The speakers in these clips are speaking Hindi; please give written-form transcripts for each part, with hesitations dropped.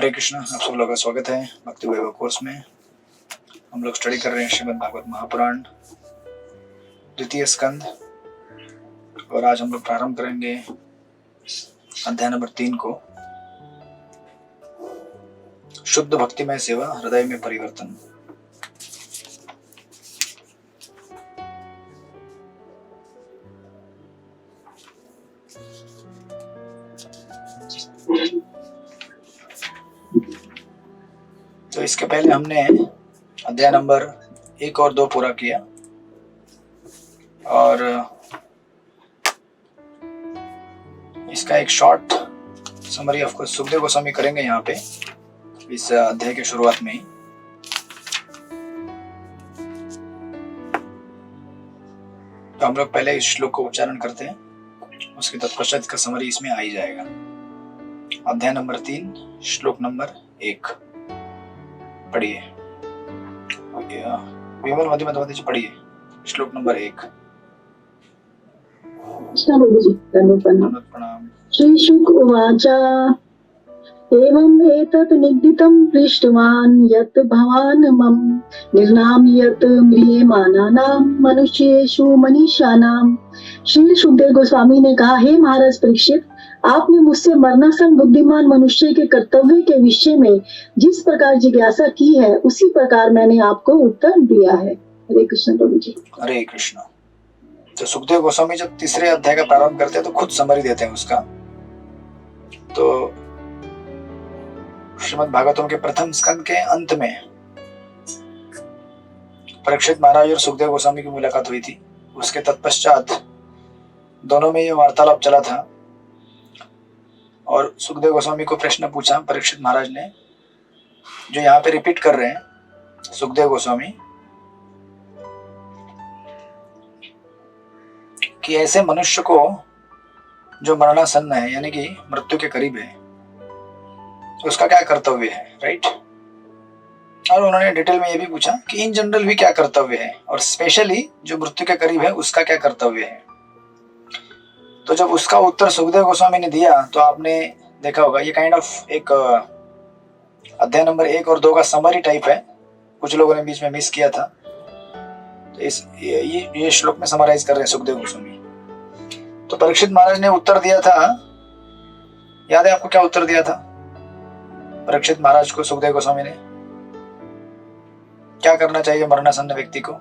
हरे कृष्णा। आप सब लोगों का स्वागत है भक्ति वैभव कोर्स में। हम लोग स्टडी कर रहे हैं श्रीमद् भागवत महापुराण द्वितीय स्कंद, और आज हम लोग प्रारंभ करेंगे अध्याय नंबर 3 को, शुद्ध भक्तिमय सेवा हृदय में परिवर्तन। तो इसके पहले हमने अध्याय नंबर 1 और 2 पूरा किया, और इसका एक short summary of course Sukhdev Goswami करेंगे यहाँ पे इस अध्याय के शुरुआत में ही। तो हम लोग पहले इस श्लोक को उच्चारण करते हैं, उसके तत्पश्चात इसका समरी इसमें आ ही जाएगा। अध्याय नंबर 3 श्लोक नंबर 1 पढ़िए। विमल मध्य जी पढ़िए श्लोक नंबर 1। प्रणाम। श्री शुक उवाच एवं एतत् निगदितं पृष्टवान् यत् भवान् मम निर्नाम्यत् म्रियमाणानां मनुष्येषु मनीषाणां। श्री सुखदेव गोस्वामी ने कहा, हे महाराज परीक्षित, आपने मुझसे मरणासन बुद्धिमान मनुष्य के कर्तव्य के विषय में जिस प्रकार जिज्ञासा की है, उसी प्रकार मैंने आपको उत्तर दिया है। हरे कृष्ण प्रभु जी। हरे कृष्ण। तो सुखदेव गोस्वामी जब तीसरे अध्याय का प्रारंभ करते हैं तो खुद समरी देते हैं उसका। तो श्रीमद् भागवतम के प्रथम स्कंद के अंत में परीक्षित महाराज और सुखदेव गोस्वामी की मुलाकात हुई थी। उसके तत्पश्चात दोनों में ये वार्तालाप चला था, और सुखदेव गोस्वामी को प्रश्न पूछा परीक्षित महाराज ने, जो यहाँ पे रिपीट कर रहे हैं सुखदेव गोस्वामी, कि ऐसे मनुष्य को जो मरणासन्न है, यानी कि मृत्यु के करीब है, उसका क्या कर्तव्य है, राइट। और उन्होंने डिटेल में ये भी पूछा कि इन जनरल भी क्या कर्तव्य है, और स्पेशली जो मृत्यु के करीब है उसका क्या कर्तव्य है। तो जब उसका उत्तर सुखदेव गोस्वामी ने दिया तो आपने देखा होगा ये काइंड ऑफ एक अध्याय नंबर 1 और 2 का समरी टाइप है। कुछ लोगों ने बीच में मिस किया था, तो ये श्लोक में समराइज कर रहे हैं सुखदेव गोस्वामी। तो परीक्षित महाराज ने उत्तर दिया था, याद है आपको क्या उत्तर दिया था परीक्षित महाराज को सुखदेव गोस्वामी ने? क्या करना चाहिए मरणासन्न व्यक्ति को?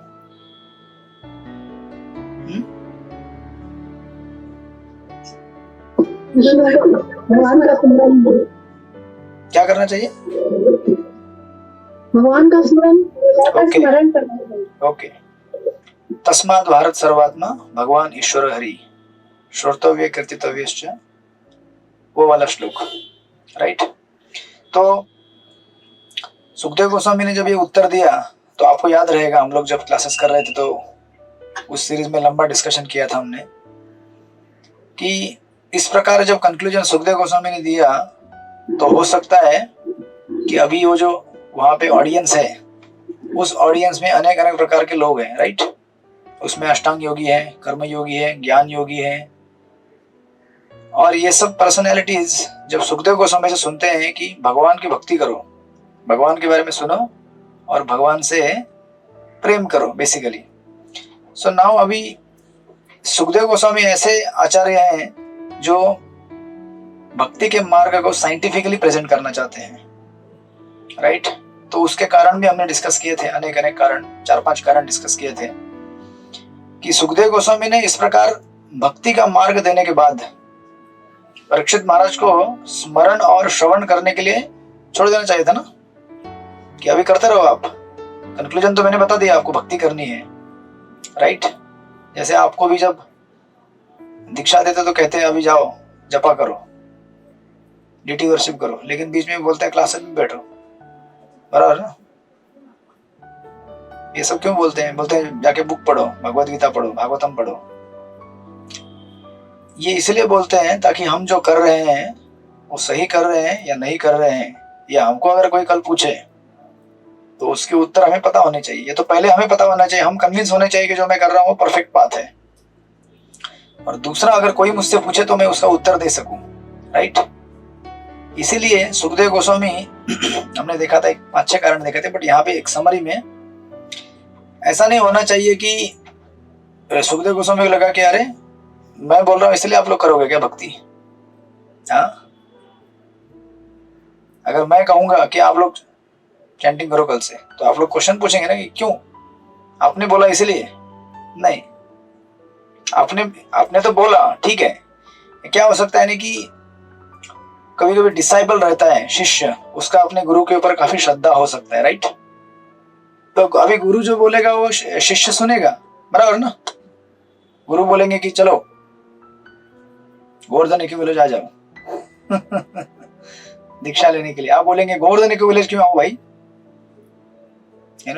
भगवान का स्मरण, क्या करना चाहिए? भगवान का स्मरण करना चाहिए। ओके। तस्मात् भारत सर्वात्मा भगवान ईश्वर हरि श्रोतव्य कीर्तितव्यश्च, वो वाला श्लोक, राइट। तो सुखदेव गोस्वामी ने जब ये उत्तर दिया तो आपको याद रहेगा, हम लोग जब क्लासेस कर रहे थे तो उस सीरीज में लंबा डिस्कशन किया था हमने कि इस प्रकार जब कंक्लूजन सुखदेव गोस्वामी ने दिया तो हो सकता है कि अभी वो जो वहां पे ऑडियंस है, उस ऑडियंस में अनेक अनेक प्रकार के लोग हैं, राइट। उसमें अष्टांग योगी है, कर्म योगी है, ज्ञान योगी है, और ये सब पर्सनैलिटीज जब सुखदेव गोस्वामी से सुनते हैं कि भगवान की भक्ति करो, भगवान के बारे में सुनो और भगवान से प्रेम करो बेसिकली। सो नाउ अभी सुखदेव गोस्वामी ऐसे आचार्य हैं जो भक्ति के मार्ग को साइंटिफिकली प्रेजेंट करना चाहते हैं, राइट। तो उसके कारण भी हमने डिस्कस किए थे, अनेक अनेक कारण, 4-5 कारण डिस्कस किए थे कि सुखदेव गोस्वामी ने इस प्रकार भक्ति का मार्ग देने के बाद परीक्षित महाराज को स्मरण और श्रवण करने के लिए छोड़ देना चाहिए था ना, कि अभी करते रहो आप। कंक्लूजन तो मैंने बता दिया, आपको भक्ति करनी है, राइट। जैसे आपको भी जब दीक्षा देते तो कहते हैं अभी जाओ जपा करो, डीटी वर्शिप करो, लेकिन बीच में बोलते हैं क्लासेस में बैठो, बराबर ना। ये सब क्यों बोलते हैं? बोलते हैं जाके बुक पढ़ो, भगवद गीता पढ़ो, भागवतम पढ़ो। ये इसलिए बोलते हैं ताकि हम जो कर रहे हैं वो सही कर रहे हैं या नहीं कर रहे हैं, या हमको अगर कोई कल पूछे तो उसके उत्तर हमें पता होने चाहिए। ये तो पहले हमें पता होना चाहिए, हम कन्विंस होने चाहिए कि जो मैं कर रहा हूँ वो परफेक्ट बात है, और दूसरा अगर कोई मुझसे पूछे तो मैं उसका उत्तर दे सकूं, राइट। इसीलिए सुखदेव गोस्वामी हमने देखा था, एक 5-6 कारण देखे थे, बट यहाँ पे एक समरी में ऐसा नहीं होना चाहिए कि सुखदेव गोस्वामी को लगा कि अरे मैं बोल रहा हूँ इसलिए आप लोग करोगे क्या भक्ति। हाँ, अगर मैं कहूंगा कि आप लोग चैंटिंग करो कल से, तो आप लोग क्वेश्चन पूछेंगे ना कि क्यों, आपने बोला इसलिए? नहीं, आपने तो बोला, ठीक है। क्या हो सकता है ना कि कभी कभी डिसाइबल रहता है शिष्य, उसका अपने गुरु के ऊपर काफी श्रद्धा हो सकता है, राइट। तो अभी गुरु जो बोलेगा वो शिष्य सुनेगा, बराबर ना। गुरु बोलेंगे कि चलो गोवर्धन के विलेज आ जाओ दीक्षा लेने के लिए, आप बोलेंगे गोवर्धन के विलेज क्यों आऊं भाई,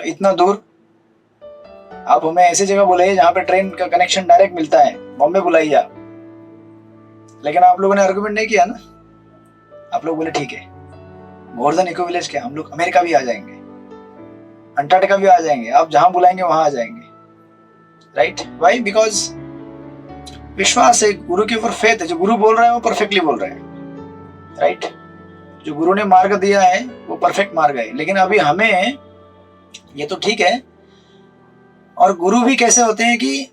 इतना दूर। आप हमें ऐसी जगह बोले जहां पे ट्रेन का कनेक्शन डायरेक्ट मिलता है, बॉम्बे बुलाइए आप। लेकिन आप लोगों ने आर्गुमेंट नहीं किया ना, आप लोग बोले ठीक है गोवर्धन इको विलेज क्या, हम लोग अमेरिका भी आ जाएंगे, अंटार्कटिका भी आ जाएंगे, आप जहां बुलाएंगे वहां आ जाएंगे, राइट। वाई? बिकॉज विश्वास है गुरु के ऊपर, फेथ है। जो गुरु बोल रहा है वो परफेक्टली बोल रहा है, राइट। जो गुरु ने मार्ग दिया है वो परफेक्ट मार्ग है। लेकिन अभी हमें ये तो ठीक है, और गुरु भी कैसे होते हैं कि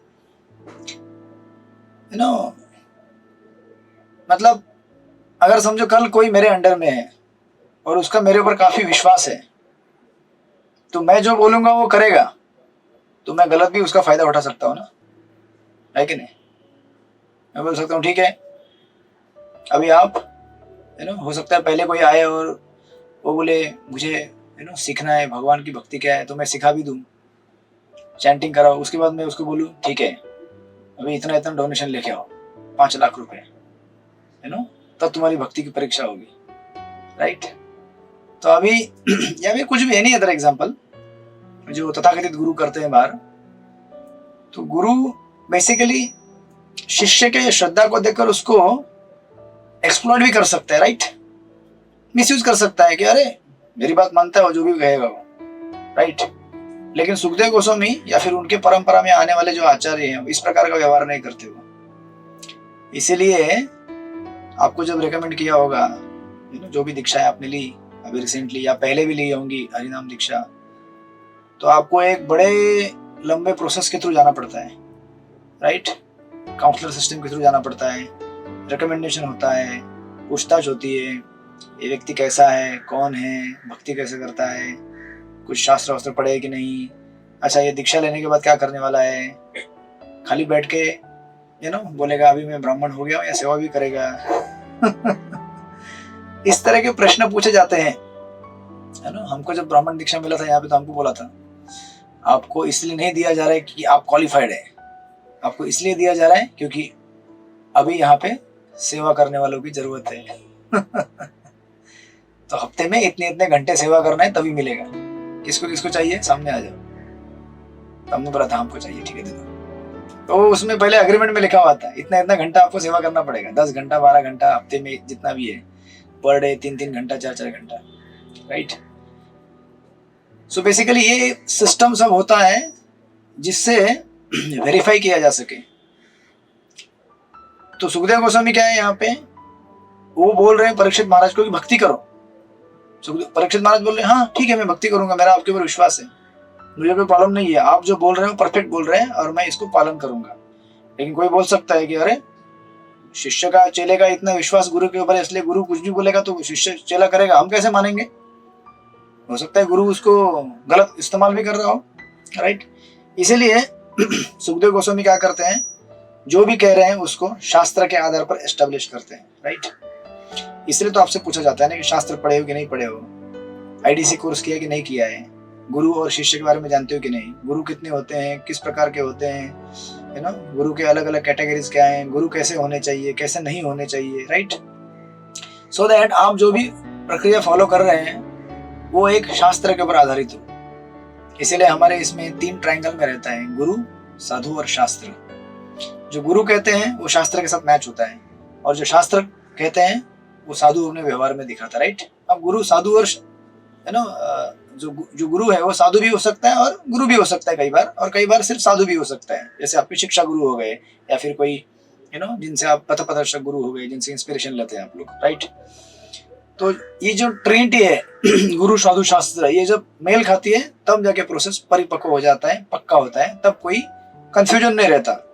मतलब अगर समझो कल कोई मेरे अंडर में है और उसका मेरे ऊपर काफी विश्वास है, तो मैं जो बोलूंगा वो करेगा, तो मैं गलत भी उसका फायदा उठा सकता हूँ ना, है कि नहीं। मैं बोल सकता हूँ ठीक है, अभी आप हो सकता है पहले कोई आए और वो बोले मुझे सीखना है भगवान की भक्ति क्या है, तो मैं सिखा भी दूं, चैंटिंग कराओ। उसके बाद मैं उसको बोलूँ ठीक है अभी इतना इतना डोनेशन लेके आओ, 5 लाख रुपए, तब तुम्हारी भक्ति की परीक्षा होगी, राइट। तो अभी या भी कुछ भी एनी अदर एग्जांपल जो तथाकथित गुरु करते हैं बाहर, तो गुरु बेसिकली शिष्य के श्रद्धा को देखकर उसको एक्सप्लॉइट भी कर सकता है, राइट। मिसयूज कर सकता है कि अरे मेरी बात मानता है वो, जो भी कहेगा वो, राइट। लेकिन सुखदेव गोस्वामी या फिर उनके परंपरा में आने वाले जो आचार्य हैं इस प्रकार का व्यवहार नहीं करते हो। इसीलिए आपको जब रेकमेंड किया होगा जो भी दीक्षा आपने ली अभी रिसेंटली या पहले भी ली होंगी हरिनाम दीक्षा, तो आपको एक बड़े लंबे प्रोसेस के थ्रू जाना पड़ता है, राइट। काउंसलर सिस्टम के थ्रू जाना पड़ता है, रिकमेंडेशन होता है, पूछताछ होती है, ये व्यक्ति कैसा है, कौन है, भक्ति कैसे करता है, कुछ शास्त्र वास्त्र पढ़े कि नहीं, अच्छा ये दीक्षा लेने के बाद क्या करने वाला है, खाली बैठ के बोलेगा अभी मैं ब्राह्मण हो गया या सेवा भी करेगा इस तरह के प्रश्न पूछे जाते हैं, है ना। हमको जब ब्राह्मण दीक्षा मिला था यहाँ पे, तो हमको बोला था आपको इसलिए नहीं दिया जा रहा है कि आप क्वालिफाइड है, आपको इसलिए दिया जा रहा है क्योंकि अभी यहाँ पे सेवा करने वालों की जरूरत है तो हफ्ते में इतने इतने घंटे सेवा करना है तभी मिलेगा, किसको किसको चाहिए सामने आ जाओ। तो हमने बोला था हमको चाहिए, ठीक है दे दो। तो उसमें पहले अग्रीमेंट में लिखा हुआ था इतना इतना घंटा आपको सेवा करना पड़ेगा, 10 घंटा 12 घंटा हफ्ते में जितना भी है, पर डे 3-3 घंटा 4-4 घंटा, राइट। सो बेसिकली ये सिस्टम सब होता है जिससे वेरीफाई किया जा सके। तो सुखदेव गोस्वामी क्या है यहाँ पे, वो बोल रहे हैं परीक्षित महाराज को कि भक्ति करो। परीक्षित महाराज बोल रहे हैं हाँ ठीक है मैं भक्ति करूंगा, मेरा आपके ऊपर विश्वास है, मुझे कोई प्रॉब्लम नहीं है, आप जो बोल रहे हो परफेक्ट बोल रहे हैं और मैं इसको पालन करूंगा। लेकिन कोई बोल सकता है कि अरे शिष्य का चेले का इतना विश्वास गुरु के ऊपर है, इसलिए गुरु कुछ भी बोलेगा तो शिष्य चेला करेगा, हम कैसे मानेंगे। हो सकता है गुरु उसको गलत इस्तेमाल भी कर रहा हो, राइट। इसीलिए सुखदेव गोस्वामी क्या करते हैं, जो भी कह रहे हैं उसको शास्त्र के आधार पर एस्टेब्लिश करते हैं, राइट। इसलिए तो आपसे पूछा जाता है ना कि शास्त्र पढ़े हो कि नहीं पढ़े हो, आईडीसी कोर्स किया कि नहीं किया है, गुरु और शिष्य के बारे में जानते हो कि नहीं, गुरु कितने होते हैं, किस प्रकार के होते हैं, है ना, गुरु के अलग अलग कैटेगरीज क्या हैं, गुरु कैसे होने चाहिए कैसे नहीं होने चाहिए, राइट। सो दैट आप जो भी प्रक्रिया फॉलो कर रहे हैं वो एक शास्त्र के ऊपर आधारित हो। इसीलिए हमारे इसमें 3 ट्रायंगल में रहता है, गुरु साधु और शास्त्र। जो गुरु कहते हैं वो शास्त्र के साथ मैच होता है, और जो शास्त्र कहते हैं वो साधु अपने व्यवहार में दिखाता है, राइट। अब गुरु साधु और जो गुरु है वो साधु भी हो सकता है और गुरु भी हो सकता है कई बार, और कई बार सिर्फ साधु भी हो सकता है। जैसे आपके शिक्षा गुरु हो गए या फिर कोई जिनसे आप पथ प्रदर्शक गुरु हो गए, जिनसे इंस्पिरेशन लेते हैं आप लोग, राइट। तो ये जो ट्रिनिटी है गुरु साधु शास्त्र, ये जब मेल खाती है तब जाके प्रोसेस परिपक्व हो जाता है, पक्का होता है, तब कोई कंफ्यूजन नहीं रहता।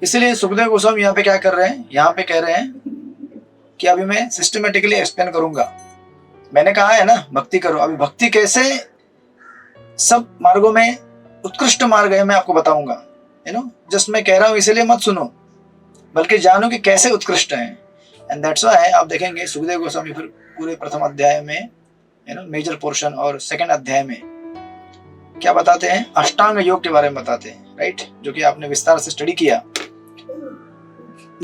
इसलिए सुखदेव गोस्वामी यहाँ पे क्या कर रहे हैं, यहाँ पे कह रहे हैं कि अभी मैं सिस्टमेटिकली एक्सप्लेन करूंगा। मैंने कहा है ना भक्ति करो, अभी भक्ति कैसे सब मार्गों में उत्कृष्ट मार्ग है मैं आपको बताऊंगा। जस्ट मैं कह रहा हूं इसलिए मत सुनो, बल्कि जानो कि कैसे उत्कृष्ट है। एंड दैट्स व्हाई आप देखेंगे सुखदेव गोस्वामी फिर पूरे प्रथम अध्याय में मेजर पोर्शन और सेकंड अध्याय में क्या बताते हैं, अष्टांग योग के बारे में बताते हैं, राइट, जो कि आपने विस्तार से स्टडी किया।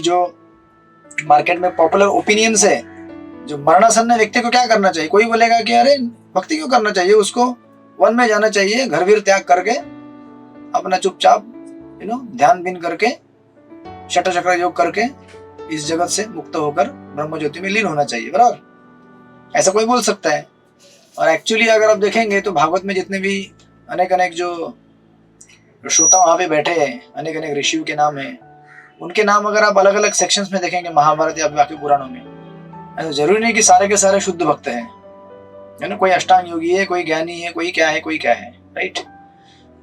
जो मार्केट में पॉपुलर ओपिनियंस है, जो मरणासन्न व्यक्ति को क्या करना चाहिए, कोई बोलेगा कि अरे भक्ति क्यों करना चाहिए, उसको वन में जाना चाहिए, घर वीर त्याग करके अपना चुपचाप ध्यान बिन करके शट चक्र योग करके इस जगत से मुक्त होकर ब्रह्म ज्योति में लीन होना चाहिए, बराबर, ऐसा कोई बोल सकता है। और एक्चुअली अगर आप देखेंगे तो भागवत में जितने भी अनेक अनेक जो श्रोता वहां पे बैठे हैं, अनेक अनेक ऋषियों के नाम है, उनके नाम अगर आप अलग अलग सेक्शंस में देखेंगे महाभारत या बाकी पुराणों में, ऐसा जरूरी नहीं कि सारे के सारे शुद्ध भक्त हैं, है ना, कोई अष्टांग योगी है, कोई ज्ञानी है, कोई क्या है, कोई क्या है, राइट।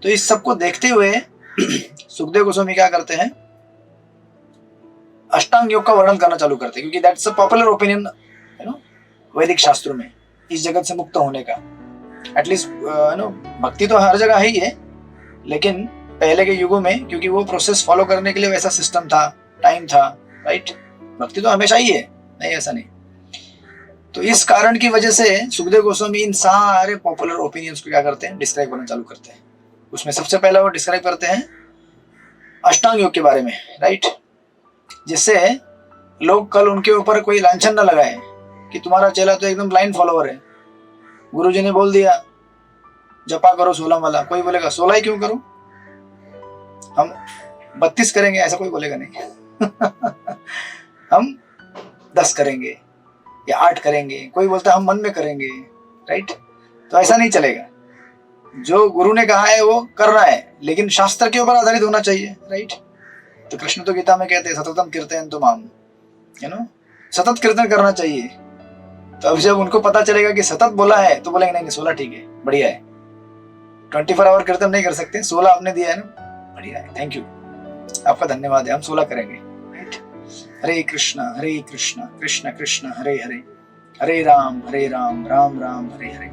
तो इस सबको देखते हुए सुखदेव गोस्वामी क्या करते हैं, अष्टांग योग का वर्णन करना चालू करते हैं, क्योंकि दैट्स अ पॉपुलर ओपिनियन वैदिक शास्त्रों में इस जगत से मुक्त होने का। एटलीस्ट भक्ति तो हर जगह ही है, लेकिन पहले के युगों में क्योंकि वो प्रोसेस फॉलो करने के लिए वैसा सिस्टम था, टाइम था, राइट। भक्ति तो हमेशा ही है, नहीं ऐसा नहीं। तो इस कारण की वजह से सुखदेव गोस्वामी इन सारे पॉपुलर ओपिनियंस को क्या करते हैं, डिस्क्राइब करना चालू करते हैं। उसमें सबसे पहला वो डिस्क्राइब करते हैं अष्टांग योग के बारे में, राइट, जिससे लोग कल उनके ऊपर कोई लांछन न लगाए कि तुम्हारा चेला तो एकदम ब्लाइंड फॉलोअर है, गुरुजी ने बोल दिया जपा करो 16 वाला, कोई बोलेगा 16 ही क्यों करूं, हम 32 करेंगे, ऐसा कोई बोलेगा नहीं हम 10 करेंगे या 8 करेंगे, कोई बोलता है हम मन में करेंगे, राइट। तो ऐसा नहीं चलेगा, जो गुरु ने कहा है वो करना है, लेकिन शास्त्र के ऊपर आधारित होना चाहिए, राइट। तो कृष्ण तो गीता में कहते हैं सततम कीर्तन तो माम, सतत कीर्तन करना चाहिए। तो अब जब उनको पता चलेगा कि सतत बोला है तो बोलेंगे नहीं 16 ठीक है, बढ़िया है, 24 आवर कीर्तन नहीं कर सकते, 16 आपने दिया है ना, बढ़िया है, थैंक यू, आपका धन्यवाद है, हम 16 करेंगे, राइट। हरे कृष्णा कृष्ण कृष्ण हरे हरे, हरे राम राम राम हरे हरे।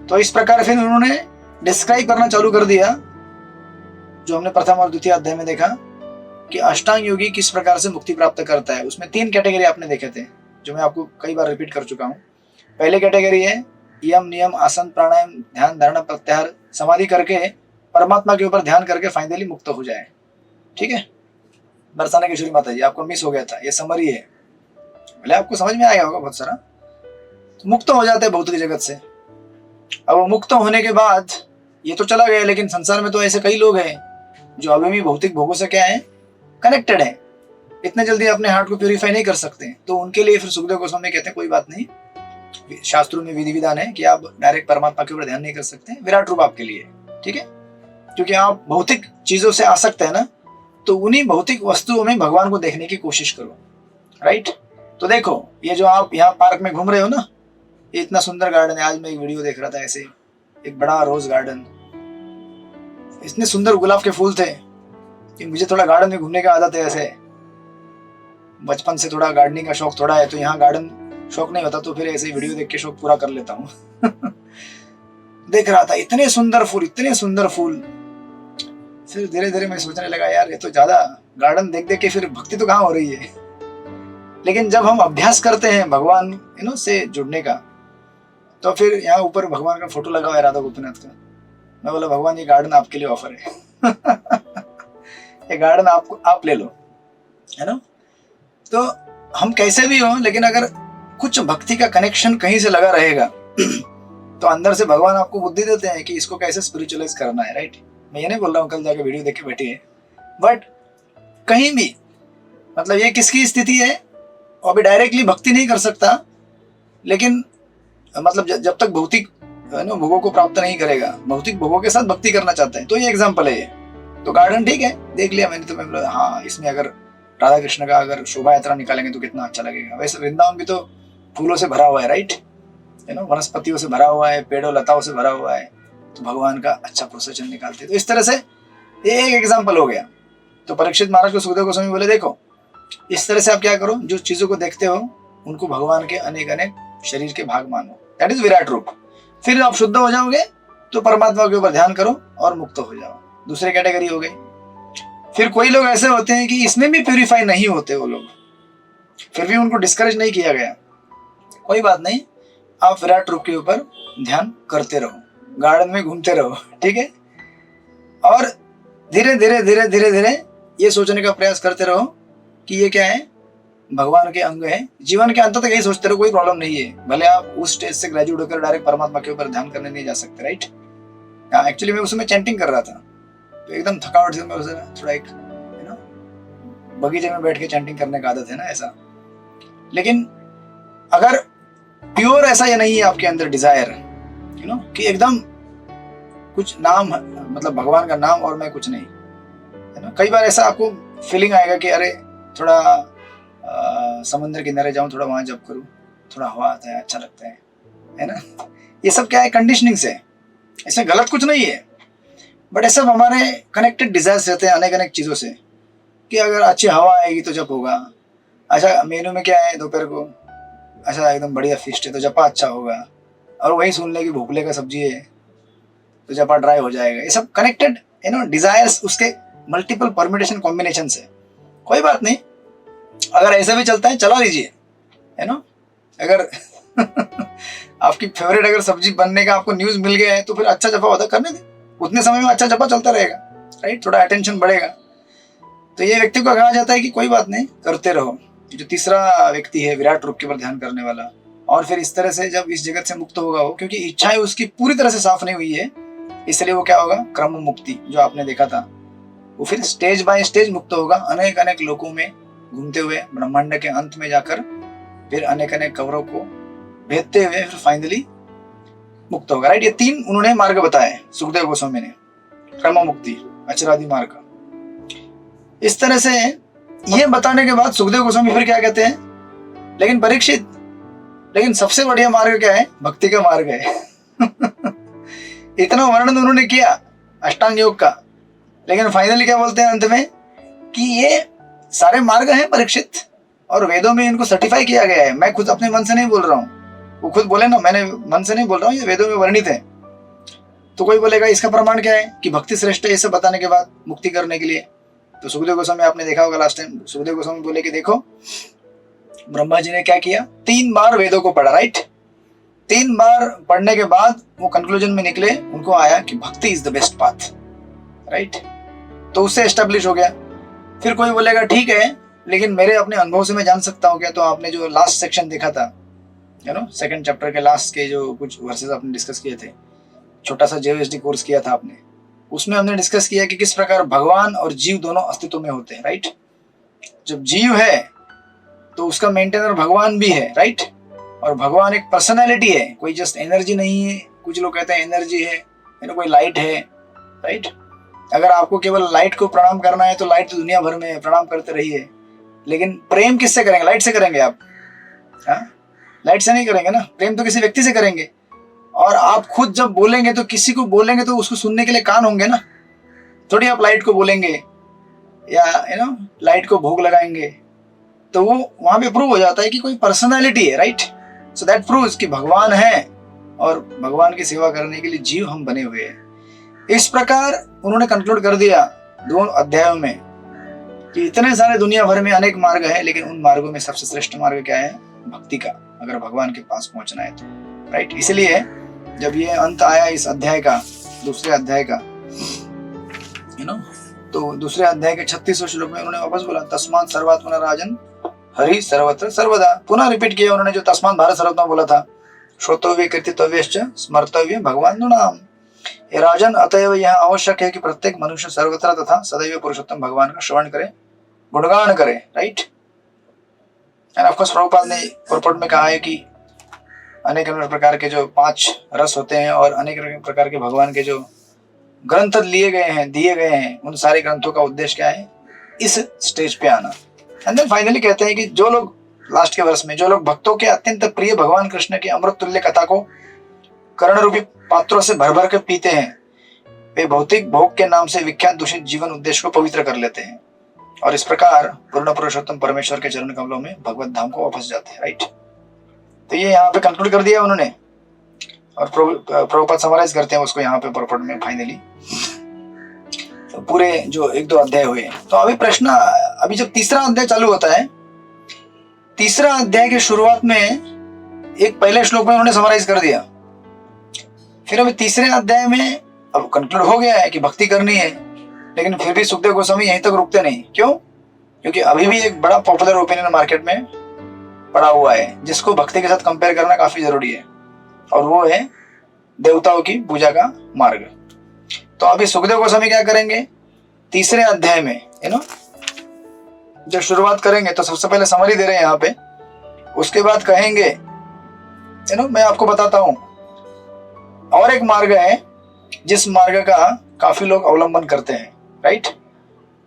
तो इस प्रकार फिर उन्होंने डिस्क्राइब करना चालू कर दिया, जो हमने प्रथम और द्वितीय अध्याय में देखा कि अष्टांग योगी किस प्रकार से मुक्ति प्राप्त करता है। उसमें 3 कैटेगरी आपने देखे थे, जो मैं आपको कई बार रिपीट कर चुका हूं। पहले कैटेगरी है यम नियम आसन प्राणायाम ध्यान धारणा प्रत्याहार समाधि करके परमात्मा के ऊपर ध्यान करके फाइनली मुक्त हो जाए, ठीक है। बरसाना किशोरी माता जी, आपको मिस हो गया था, ये समरी है, भले आपको समझ में आया होगा बहुत सारा। तो मुक्त हो जाते हैं भौतिक जगत से। अब वो मुक्त होने के बाद ये तो चला गया, लेकिन संसार में तो ऐसे कई लोग हैं जो अभी भी भौतिक भोगों से क्या है, कनेक्टेड है, इतने जल्दी अपने हार्ट को प्यूरिफाई नहीं कर सकते। तो उनके लिए फिर सुखदेव गोस्वामी कहते हैं कोई बात नहीं, शास्त्रों में विधि विधान है कि आप डायरेक्ट परमात्मा के ऊपर ध्यान नहीं कर सकते, विराट रूप आपके लिए, ठीक है। क्योंकि आप भौतिक चीजों से आसक्त है ना, तो उन्हीं भौतिक वस्तुओं में भगवान को देखने की कोशिश करो, राइट। तो देखो ये जो आप यहाँ पार्क में घूम रहे हो ना, ये इतना सुंदर गार्डन है। आज मैं एक वीडियो देख रहा था, ऐसे एक बड़ा रोज गार्डन, इतने सुंदर गुलाब के फूल थे कि मुझे थोड़ा गार्डन में घूमने का आदत है, ऐसे बचपन से थोड़ा गार्डनिंग का शौक थोड़ा है। तो यहाँ गार्डन शौक नहीं होता तो फिर ऐसे वीडियो देख के शौक पूरा कर लेता हूँ देख रहा था इतने सुंदर फूल। फिर धीरे धीरे मैं सोचने लगा यार ये तो ज्यादा गार्डन देख देख के फिर भक्ति तो कहाँ हो रही है। लेकिन जब हम अभ्यास करते हैं भगवान से जुड़ने का, तो फिर यहाँ ऊपर भगवान का फोटो लगा हुआ है राधा गोपीनाथ का। मैं बोला भगवान ये गार्डन आपके लिए ऑफर है ये गार्डन आप ले लो, है ना। तो हम कैसे भी हो, लेकिन अगर कुछ भक्ति का कनेक्शन कहीं से लगा रहेगा तो अंदर से भगवान आपको बुद्धि देते हैं कि इसको कैसे स्पिरिचुअलाइज करना है, राइट। मैं ये नहीं बोल रहा हूँ कल जाके वीडियो देख के बैठी है, बट कहीं भी मतलब ये किसकी स्थिति है, और अभी डायरेक्टली भक्ति नहीं कर सकता, लेकिन मतलब जब तक भौतिक भोगों को प्राप्त नहीं करेगा, भौतिक भोगों के साथ भक्ति करना चाहता है, तो ये एग्जाम्पल है ये। तो गार्डन ठीक है, देख लिया मैंने, तो मैं बोला हाँ इसमें अगर राधा कृष्ण का अगर शोभा यात्रा निकालेंगे तो कितना अच्छा लगेगा। वैसे वृंदावन भी तो फूलों से भरा हुआ है, राइट, वनस्पतियों से भरा हुआ है, पेड़ों लताओं से भरा हुआ है, तो भगवान का अच्छा प्रोसेशन निकालते हैं। तो इस तरह से ये एक एग्जाम्पल हो गया। तो परीक्षित महाराज को सुखदेव गोस्वामी बोले देखो इस तरह से आप क्या करो, जो चीजों को देखते हो उनको भगवान के अनेक अनेक शरीर के भाग मानो, दैट इज विराट रूप। फिर आप शुद्ध हो जाओगे तो परमात्मा के ऊपर ध्यान करो और मुक्त हो जाओ। दूसरी कैटेगरी हो गई। फिर कोई लोग ऐसे होते हैं कि इसमें भी प्यूरिफाई नहीं होते वो लोग, फिर भी उनको डिस्करेज नहीं किया गया, कोई बात नहीं, आप विराट रूप के ऊपर ध्यान करते रहो, गार्डन में घूमते रहो, ठीक है, और धीरे धीरे धीरे धीरे धीरे ये सोचने का प्रयास करते रहो कि ये क्या है, भगवान के अंग है। जीवन के अंत तक यही सोचते रहो, कोई प्रॉब्लम नहीं है, भले आप उस स्टेज से ग्रेजुएट होकर डायरेक्ट परमात्मा के ऊपर ध्यान करने नहीं जा सकते, राइट। एक्चुअली मैं उसमें चैंटिंग कर रहा था, तो एकदम थकावट से मैं उसे थोड़ा एक बगीचे में बैठ के चैंटिंग करने का आदत है ना ऐसा। लेकिन अगर प्योर ऐसा या नहीं है आपके अंदर डिजायर, कि एकदम कुछ नाम मतलब भगवान का नाम और मैं कुछ नहीं, है ना। कई बार ऐसा आपको फीलिंग आएगा कि अरे थोड़ा समुद्र किनारे जाऊं, थोड़ा वहां जप करूं, थोड़ा हवा आता है, अच्छा लगता है ना। ये सब क्या है, कंडीशनिंग से, इसमें गलत कुछ नहीं है, बट ऐसा हमारे कनेक्टेड डिजायर्स रहते हैं अनेक अनेक चीजों से, कि अगर अच्छी हवा आएगी तो जप होगा, अच्छा मेनू में क्या है दोपहर को, अच्छा एकदम बढ़िया फिस्ट है तो जपा अच्छा होगा, और वही सुन ले कि भोपले का सब्जी है तो जपा ड्राई हो जाएगा। ये सब कनेक्टेड डिजायर्स, उसके मल्टीपल परम्यूटेशन कॉम्बिनेशन से, कोई बात नहीं, अगर ऐसे भी चलता है चला लीजिए, है ना। अगर आपकी फेवरेट अगर सब्जी बनने का आपको न्यूज मिल गया है तो फिर अच्छा जपा होता करने दे, उतने समय में अच्छा जपा चलता रहेगा, राइट, थोड़ा अटेंशन बढ़ेगा। तो ये व्यक्ति को कहा जाता है कि कोई बात नहीं, करते रहो। जो तीसरा व्यक्ति है विराट रूप के ऊपर ध्यान करने वाला, और फिर इस तरह से जब इस जगत से मुक्त होगा वो, क्योंकि इच्छाएं उसकी पूरी तरह से साफ नहीं हुई है, इसलिए वो क्या होगा, क्रम मुक्ति जो आपने देखा था, वो फिर स्टेज बाय स्टेज मुक्त होगा, अनेक अनेक लोकों में घूमते हुए ब्रह्मांड के अंत में जाकर फिर अनेक अनेक कवरों को भेदते हुए फिर फाइनली मुक्त होगा, राइट। ये तीन उन्होंने मार्ग बताए सुखदेव गोस्वामी ने, क्रम मुक्ति, अचरादि मार्ग। इस तरह से ये बताने के बाद सुखदेव गोस्वामी फिर क्या कहते हैं, लेकिन परीक्षित, लेकिन सबसे बढ़िया मार्ग क्या है, भक्ति का मार्ग है। इतना वर्णन उन्होंने किया अष्टांग योग का, लेकिन फाइनली क्या बोलते हैं अंत में, कि ये सारे मार्ग हैं परीक्षित, और वेदों में इनको सर्टिफाई किया गया है। मैं खुद अपने मन से नहीं बोल रहा हूँ, वो खुद बोले ना, मैंने मन से नहीं बोल रहा हूँ, ये वेदों में वर्णित है। तो कोई बोलेगा इसका प्रमाण क्या है कि भक्ति श्रेष्ठ है, ये सब बताने के बाद मुक्ति करने के लिए। तो सुखदेव गोस्वामी आपने देखा होगा लास्ट टाइम, सुखदेव गोस्वामी बोले कि देखो ब्रह्मा जी ने क्या किया, 3 बार वेदों को पढ़ा, राइट। 3 बार पढ़ने के बाद वो कंक्लूजन में निकले, उनको आया कि भक्ति is the best path, right. तो उससे एस्टेब्लिश हो गया। फिर कोई बोलेगा ठीक है, लेकिन मेरे अपने अनुभव से मैं जान सकता हूँ क्या। तो आपने जो लास्ट सेक्शन देखा था, सेकंड चैप्टर के लास्ट के जो कुछ वर्सेस आपने डिस्कस किए थे, छोटा सा JOSD कोर्स किया था आपने, उसमें हमने डिस्कस किया कि किस प्रकार भगवान और जीव दोनों अस्तित्व में होते हैं, राइट। जब जीव है तो उसका मेंटेनर भगवान भी है, राइट। और भगवान एक पर्सनैलिटी है, कोई जस्ट एनर्जी नहीं है। कुछ लोग कहते हैं एनर्जी है, कोई लाइट है, राइट। अगर आपको केवल लाइट को प्रणाम करना है तो लाइट तो दुनिया भर में है, प्रणाम करते रहिए, लेकिन प्रेम किससे करेंगे, लाइट से करेंगे आप, लाइट से नहीं करेंगे ना, प्रेम तो किसी व्यक्ति से करेंगे। और आप खुद जब बोलेंगे तो किसी को बोलेंगे तो उसको सुनने के लिए कान होंगे ना, थोड़ी आप लाइट को बोलेंगे या लाइट को भोग लगाएंगे। तो वो वहां पे प्रूव हो जाता है कि कोई पर्सनालिटी है, राइट। सो दैट प्रूव्स कि भगवान है और भगवान की सेवा करने के लिए जीव हम बने हुए हैं। इस प्रकार उन्होंने कंक्लूड कर दिया 2 अध्यायों में कि इतने सारे दुनिया भर में अनेक मार्ग है, लेकिन उन मार्गों में सबसे श्रेष्ठ मार्ग क्या है, भक्ति का, अगर भगवान के पास पहुंचना है तो, राइट। इसलिए जब ये अंत आया इस अध्याय का, दूसरे अध्याय का, तो दूसरे अध्याय के 36वें श्लोक में उन्होंने वापस बोला, तस्मात् सर्वात्मना राजन हरि सर्वत्र सर्वदा। पुनः रिपीट किया उन्होंने जो तस्मात् भारत सर्वदा बोला था, श्रोतव्य कीर्तितव्यश्च स्मर्तव्य भगवान नाम। ये राजन, अतएव यह आवश्यक है कि प्रत्येक मनुष्य सर्वत्र तथा सदैव पुरुषोत्तम भगवान का श्रवण करे, गुणगान करे, right. End of course Prabhupada ने पुरपट में कहा है कि अनेक प्रकार के जो 5 रस होते हैं और अनेक प्रकार के भगवान के जो ग्रंथ लिए गए हैं, दिए गए हैं, उन सारे ग्रंथों का उद्देश्य क्या है, इस स्टेज पे आना। एंड देन फाइनली कहते हैं कि जो लोग लास्ट के वर्ष में, जो लोग भक्तों के अत्यंत प्रिय भगवान कृष्ण की अमृत तुल्य कथा को कर्ण रूपी पात्रों से भर भर के पीते हैं, वे भौतिक भोग के नाम से विख्यात दूषित जीवन उद्देश्य को पवित्र कर लेते हैं और इस प्रकार पूर्ण पुरुषोत्तम परमेश्वर के चरण कमलों में भगवत धाम को वापस जाते हैं। राइट, तो ये यहाँ पे कंक्लूड कर दिया उन्होंने और प्रभुपाद समराइज करते हैं उसको यहाँ पे परपट में फाइनली। तो पूरे जो 1-2 अध्याय हुए, तो अभी प्रश्न, अभी जब तीसरा अध्याय चालू होता है, तीसरा अध्याय की शुरुआत में एक पहले श्लोक में उन्होंने समराइज कर दिया, फिर अभी तीसरे अध्याय में अब कंक्लूड हो गया है कि भक्ति करनी है, लेकिन फिर भी सुखदेव गोस्वामी यहीं तक रुकते नहीं। क्यों? क्योंकि अभी भी एक बड़ा पॉपुलर ओपिनियन मार्केट में पड़ा हुआ है जिसको भक्ति के साथ कंपेयर करना काफी जरूरी है, और वो है देवताओं की पूजा का मार्ग। तो अभी सुखदेव गोस्वामी क्या करेंगे, तीसरे अध्याय में जब शुरुआत करेंगे तो सबसे पहले समरी दे रहे हैं यहाँ पे, उसके बाद कहेंगे मैं आपको बताता हूं और एक मार्ग है जिस मार्ग का काफी लोग अवलंबन करते हैं। राइट,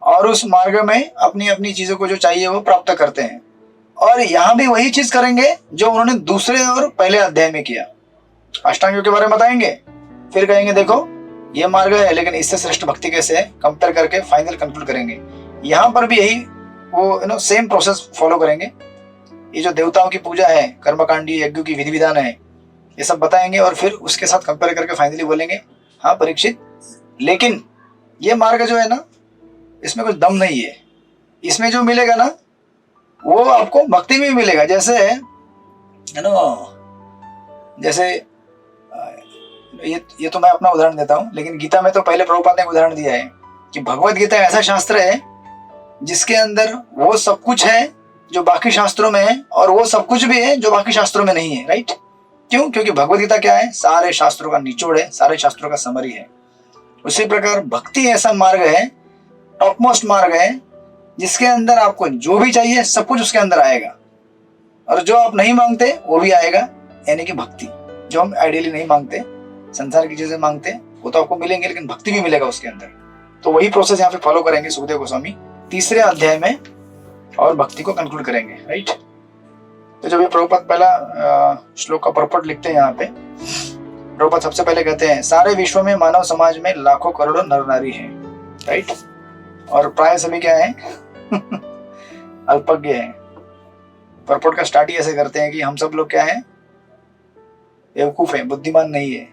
और उस मार्ग में अपनी अपनी चीजों को जो चाहिए वो प्राप्त करते हैं, और यहाँ भी वही चीज करेंगे जो उन्होंने दूसरे और पहले अध्याय में किया। अष्टांग योग के बारे में बताएंगे, फिर कहेंगे देखो ये मार्ग है लेकिन इससे श्रेष्ठ भक्ति कैसे है, कंपेयर करके फाइनल कंक्लूड करेंगे। यहाँ पर भी यही वो सेम प्रोसेस फॉलो करेंगे। ये जो देवताओं की पूजा है, कर्मकांडी यज्ञों की विधि विधान है, ये सब बताएंगे और फिर उसके साथ कंपेयर करके फाइनली बोलेंगे हाँ परीक्षित, लेकिन ये मार्ग जो है ना इसमें कुछ दम नहीं है, इसमें जो मिलेगा ना वो आपको भक्ति में मिलेगा। जैसे जैसे ये तो मैं अपना उदाहरण देता हूँ, लेकिन गीता में तो पहले प्रभुपाद ने उदाहरण दिया है कि भगवत गीता ऐसा शास्त्र है जिसके अंदर वो सब कुछ है जो बाकी शास्त्रों में है, और वो सब कुछ भी है जो बाकी शास्त्रों में नहीं है। राइट, क्यों? क्योंकि भगवत गीता क्या है, सारे शास्त्रों का निचोड़ है, सारे शास्त्रों का समरी है। उसी प्रकार भक्ति ऐसा मार्ग है, टॉप मोस्ट मार्ग है, जिसके अंदर आपको जो भी चाहिए सब कुछ उसके अंदर आएगा, और जो आप नहीं मांगते वो भी आएगा। यानी कि भक्ति जो हम आइडियली नहीं मांगते, संसार की चीजें मांगते, वो तो आपको मिलेंगे, लेकिन भक्ति भी मिलेगा उसके अंदर। तो वही प्रोसेस यहाँ पे फॉलो करेंगे सुखदेव गोस्वामी तीसरे अध्याय में, और भक्ति को कंक्लूड करेंगे। राइट, तो जब ये प्रभुपाद पहला श्लोक का परपट लिखते हैं यहाँ पे, प्रभुपाद सबसे पहले कहते हैं सारे विश्व में मानव समाज में लाखों करोड़ों नर नारी हैं। राइट, और प्राय सभी क्या है अल्पज्ञ है। परपट का स्टार्ट ही ऐसे करते हैं कि हम सब लोग क्या है, बेवकूफ है, बुद्धिमान नहीं है।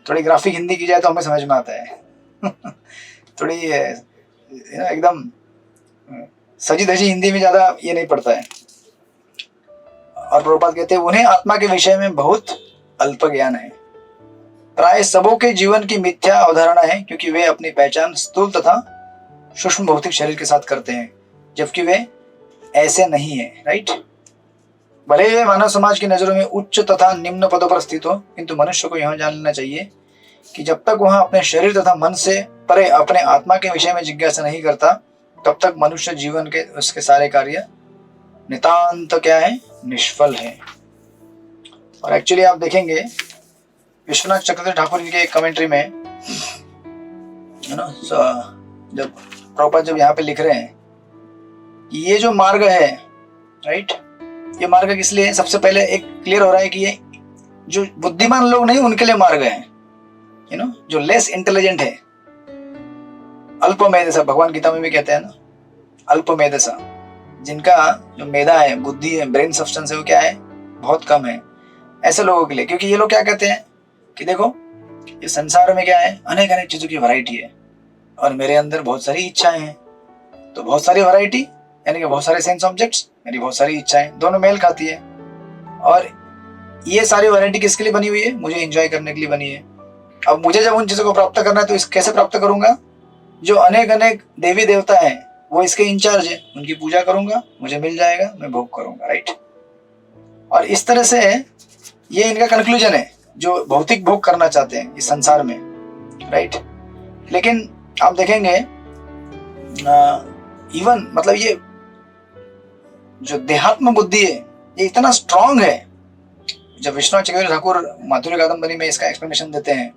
थोड़ी ग्राफिक हिंदी की जाए तो हमें समझ में आता है थोड़ी एकदम सजी धजी हिंदी में ज्यादा ये नहीं पड़ता है। और प्रभुपाद कहते हैं उन्हें आत्मा के विषय में बहुत अल्प ज्ञान है। प्राय सबों के जीवन की मिथ्या अवधारणा है, क्योंकि वे अपनी पहचान स्थूल तथा सूक्ष्म भौतिक शरीर के साथ करते हैं, जबकि वे ऐसे नहीं है। राइट, भले ही वे मानव समाज की नजरों में उच्च तथा निम्न पदों पर स्थित हो, किंतु मनुष्य को यह जान लेना चाहिए कि जब तक वह अपने शरीर तथा मन से परे अपने आत्मा के विषय में जिज्ञासा नहीं करता, तब तक मनुष्य जीवन के उसके सारे कार्य नितांत क्या है, निष्फल है। और एक्चुअली आप देखेंगे विश्वनाथ चक्रवर्ती ठाकुर जी के कमेंट्री में जब प्रभुपाद जब यहाँ पे लिख रहे हैं कि ये जो मार्ग है, राइट, ये मार्ग किस लिए है, सबसे पहले एक क्लियर हो रहा है कि ये जो बुद्धिमान लोग नहीं उनके लिए मार्ग है। जो लेस इंटेलिजेंट है, अल्प मेधसा, भगवान गीता में भी कहते हैं ना, अल्प मेधसा, जिनका जो मेधा है, बुद्धि है, ब्रेन सब्सटेंस है, वो क्या है, बहुत कम है, ऐसे लोगों के लिए। क्योंकि ये लोग क्या कहते हैं कि देखो ये संसार में क्या है, अनेक अनेक चीजों की वैरायटी है, और मेरे अंदर बहुत सारी इच्छाएं हैं। तो बहुत सारी वैरायटी यानी कि बहुत सारे सेंस ऑब्जेक्ट्स, मेरी बहुत सारी इच्छाएं, दोनों मेल खाती है। और ये सारी वैरायटी किसके लिए बनी हुई है, मुझे एंजॉय करने के लिए बनी है। अब मुझे जब उन चीजों को प्राप्त करना है तो इस कैसे प्राप्त करूंगा, जो अनेक अनेक देवी देवता हैं वो इसके इंचार्ज है, उनकी पूजा करूंगा, मुझे मिल जाएगा, मैं भोग करूंगा। राइट, और इस तरह से ये इनका कंक्लूजन है जो भौतिक भोग करना चाहते हैं इस संसार में। राइट, लेकिन आप देखेंगे इवन मतलब ये जो देहात्म बुद्धि है ये इतना स्ट्रांग है। जब विश्वनाथ चक्रवर्ती ठाकुर माधुर्य कादंबरी में इसका एक्सप्लेनेशन देते हैं,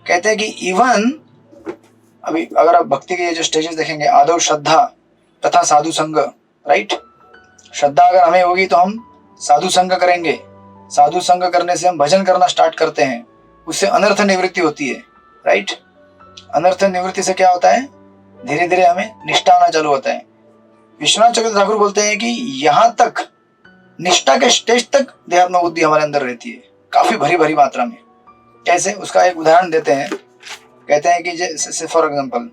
कहते हैं कि इवन अभी अगर आप भक्ति के जो स्टेजेस देखेंगे, आदौ श्रद्धा तथा साधु संग, राइट, श्रद्धा अगर हमें होगी तो हम साधु संग करेंगे, साधु संग करने से हम भजन करना स्टार्ट करते हैं, उससे अनर्थ निवृत्ति होती है, राइट। अनर्थ निवृत्ति से क्या होता है, धीरे धीरे हमें निष्ठा आना चालू होता है। विश्वनाथ चक्रवर्ती ठाकुर बोलते हैं कि यहाँ तक निष्ठा के स्टेज तक देहात्म बुद्धि हमारे अंदर रहती है, काफी भरी भरी मात्रा में। कैसे, उसका एक उदाहरण देते हैं। कहते हैं कि जैसे फॉर एग्जाम्पल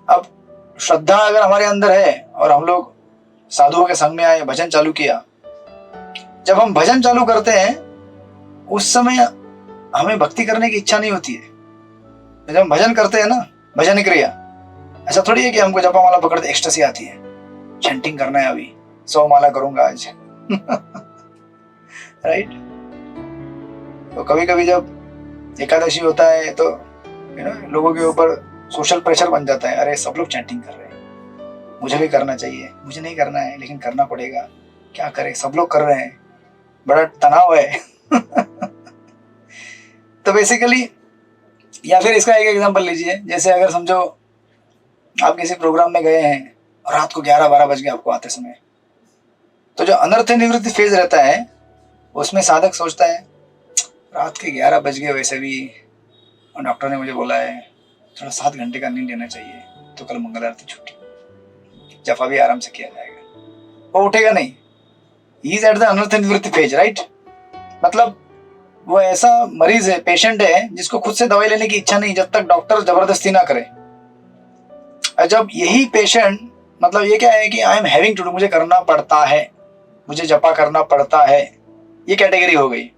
अब श्रद्धा अगर हमारे अंदर है और हम लोग साधुओं के संग में आए, भजन चालू किया, जब हम भजन चालू करते हैं उस समय हमें भक्ति करने की इच्छा नहीं होती है। जब हम भजन करते हैं ना, भजन क्रिया, ऐसा थोड़ी है कि हमको जपा माला पकड़ते एक्सटेसी आती है, चैंटिंग करना है, अभी 100 माला करूंगा आज राइट। तो कभी कभी जब एकादशी होता है तो लोगों के ऊपर सोशल प्रेशर बन जाता है, अरे सब लोग चैंटिंग कर रहे हैं, मुझे भी करना चाहिए, मुझे नहीं करना है लेकिन करना पड़ेगा, क्या करें, सब लोग कर रहे हैं, बड़ा तनाव है तो बेसिकली, या फिर इसका एक एग्जांपल लीजिए, जैसे अगर समझो आप किसी प्रोग्राम में गए हैं और रात को 11-12 बज गए आपको आते समय, तो जो अनर्थ निवृत्ति फेज रहता है उसमें साधक सोचता है रात के 11 बज गए, वैसे भी और डॉक्टर ने मुझे बोला है थोड़ा 7 घंटे का नींद लेना चाहिए, तो कल मंगल आरती छुट्टी, जफा भी आराम से किया जाएगा, वो उठेगा नहीं। ही इज एट द अनर्थ निवृत्ति फेज, राइट। मतलब वो ऐसा मरीज है, पेशेंट है, जिसको खुद से दवाई लेने की इच्छा नहीं जब तक डॉक्टर जबरदस्ती ना करे। जब यही पेशेंट, मतलब ये क्या है कि I am having to do, मुझे करना पड़ता है, मुझे जपा करना पड़ता है, ये कैटेगरी हो गई।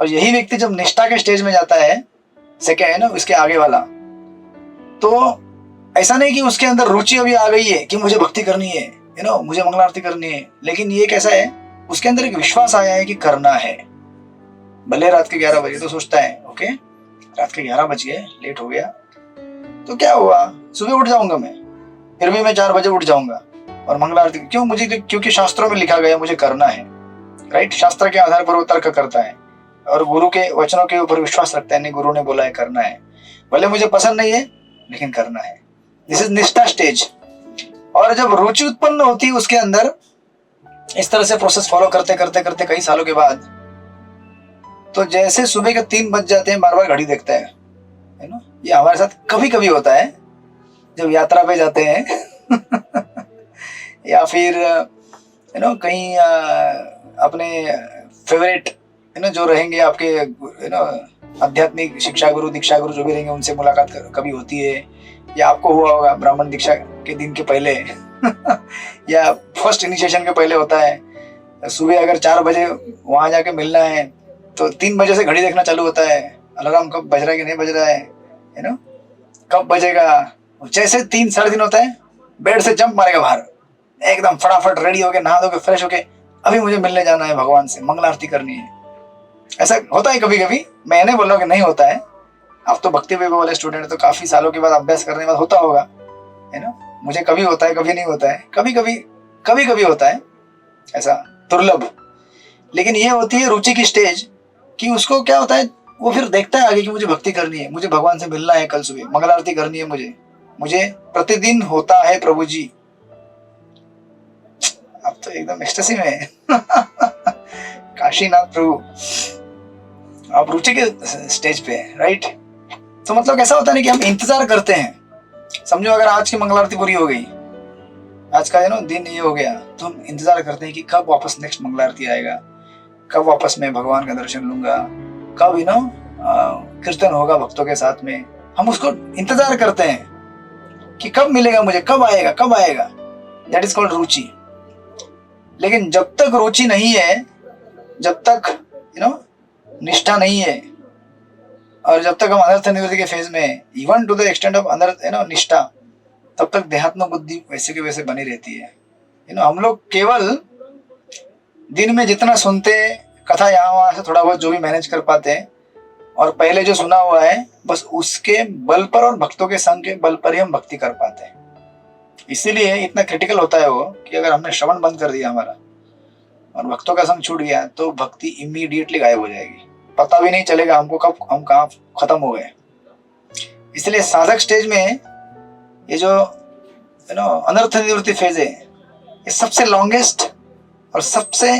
और यही व्यक्ति जब निष्ठा के स्टेज में जाता है, सेकेंड है ना इसके आगे वाला, तो ऐसा नहीं कि उसके अंदर रुचि अभी आ गई है कि मुझे भक्ति करनी है, मुझे मंगल आरती करनी है, लेकिन ये कैसा है, उसके अंदर एक विश्वास आया है कि करना है। भले रात के 11 बजे, तो सोचता है ओके रात के 11 बज गए, लेट हो गया तो क्या हुआ, सुबह उठ जाऊंगा मैं, फिर भी मैं 4 बजे उठ जाऊंगा और मंगल आरती क्यों, मुझे क्योंकि शास्त्रों में लिखा गया मुझे करना है, राइट। शास्त्र के आधार पर वो तर्क करता है और गुरु के वचनों के ऊपर विश्वास रखता है, नहीं गुरु ने बोला है करना है, भले मुझे पसंद नहीं है लेकिन करना है। दिस इज निष्ठा स्टेज। और जब रुचि उत्पन्न होती है उसके अंदर, इस तरह से प्रोसेस फॉलो करते करते करते कई सालों के बाद, तो जैसे सुबह के 3 बज जाते हैं, बार बार घड़ी देखता है ना। ये हमारे साथ कभी कभी होता है जब यात्रा पे जाते हैं या फिर कहीं अपने फेवरेट जो रहेंगे आपके आध्यात्मिक शिक्षा गुरु, दीक्षा गुरु जो भी रहेंगे, उनसे मुलाकात कभी होती है, या आपको हुआ होगा ब्राह्मण दीक्षा के दिन के पहले या फर्स्ट इनिशिएशन के पहले होता है। सुबह अगर 4 बजे वहां जाके मिलना है तो 3 बजे से घड़ी देखना चालू होता है, अलार्म कब बज रहा है कि नहीं बज रहा है, कब बजेगा। जैसे 3-3:30 होता है, बेड से जंप मारेगा बाहर, एकदम फटाफट रेडी होके, नहा धो के, फ्रेश होके, अभी मुझे मिलने जाना है भगवान से, मंगल आरती करनी है। ऐसा होता है कभी कभी, मैं नहीं बोल रहा हूँ कि नहीं होता है, आप तो भक्ति वैभव वाले स्टूडेंट तो काफी सालों के बाद अभ्यास करने के बाद होता होगा, मुझे कभी होता है, कभी नहीं होता है, कभी कभी होता है, ऐसा दुर्लभ। लेकिन ये होती है रुचि की स्टेज कि उसको क्या होता है, वो फिर देखता है आगे कि मुझे भक्ति करनी है, मुझे भगवान से मिलना है, कल सुबह मंगल आरती करनी है, मुझे प्रतिदिन होता है प्रभु जी। अब तो एकदम एक्सटेसी में है काशीनाथ प्रभु, आप रुचि के स्टेज पे है, राइट। तो मतलब कैसा होता है ना कि हम इंतजार करते हैं, समझो अगर आज की मंगल आरती पूरी हो गई, आज का दिन ये हो गया, तो हम इंतजार करते हैं कि कब वापस नेक्स्ट मंगल आरती आएगा, कब वापस मैं भगवान का दर्शन लूंगा, कब कीर्तन होगा भक्तों के साथ में, हम उसको इंतजार करते हैं कि कब मिलेगा मुझे, कब आएगा। दैट इज कॉल्ड रुचि। लेकिन जब तक रुचि नहीं है, जब तक निष्ठा नहीं है, और जब तक हम अनर्थ निवृत्ति के फेज में, even to the extent of अनर्थ निष्ठा, तब तक देहात्म बुद्धि वैसे के वैसे बनी रहती है। हम लोग केवल दिन में जितना सुनते कथा, यहाँ वहां से थोड़ा बहुत जो भी मैनेज कर पाते हैं, और पहले जो सुना हुआ है बस उसके बल पर और भक्तों के संग के बल पर ही हम भक्ति कर पाते हैं। इसीलिए इतना क्रिटिकल होता है वो कि अगर हमने श्रवण बंद कर दिया हमारा और भक्तों का संग छूट गया, तो भक्ति इमीडिएटली गायब हो जाएगी, पता भी नहीं चलेगा हमको कब हम कहाँ खत्म हो गए। इसलिए साधक स्टेज में ये जो अनर्थ निवृत्ति फेज है, ये सबसे लॉन्गेस्ट और सबसे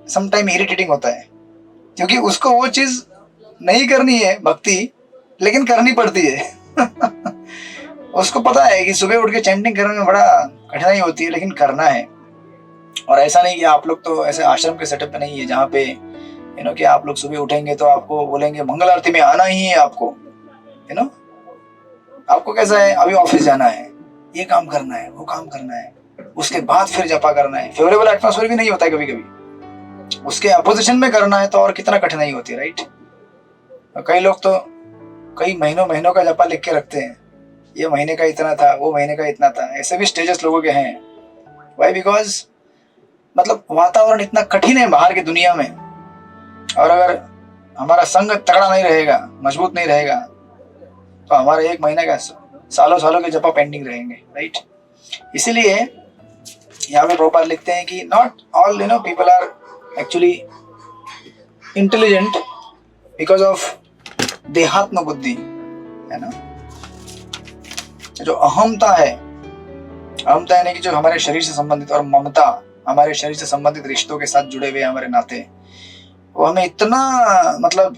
समटाइम इरिटेटिंग होता है, क्योंकि उसको वो चीज नहीं करनी है भक्ति, लेकिन करनी पड़ती है। उसको पता है कि सुबह उठ के चैंटिंग करने में बड़ा कठिनाई होती है, लेकिन करना है। और ऐसा नहीं कि आप लोग तो ऐसे आश्रम के सेटअप पे नहीं है जहाँ पे कि आप लोग सुबह उठेंगे तो आपको बोलेंगे मंगल आरती में आना ही है आपको। आपको कैसा है, अभी ऑफिस जाना है, ये काम करना है, वो काम करना है, उसके बाद फिर जपा करना है। फेवरेबल एटमॉस्फेयर भी नहीं होता है कभी कभी, उसके अपोजिशन में करना है तो और कितना कठिनाई होती है, राइट। कई लोग तो कई महीनों का जपा लिख के रखते हैं, ये महीने का इतना था, वो महीने का इतना था। ऐसे भी स्टेजेस लोगों के हैं। वाई? बिकॉज मतलब वातावरण इतना कठिन है बाहर की दुनिया में, और अगर हमारा संग तगड़ा नहीं रहेगा, मजबूत नहीं रहेगा, तो हमारा एक महीने का सालों के जपा पेंडिंग रहेंगे, राइट। इसीलिए यहाँ पे प्रभुपाद लिखते हैं कि not all people are actually intelligent because of देहात्म बुद्धि, है ना। जो अहमता है, अहमता यानी कि जो हमारे शरीर से संबंधित, और ममता हमारे शरीर से संबंधित रिश्तों के साथ जुड़े हुए हमारे नाते, वो हमें इतना मतलब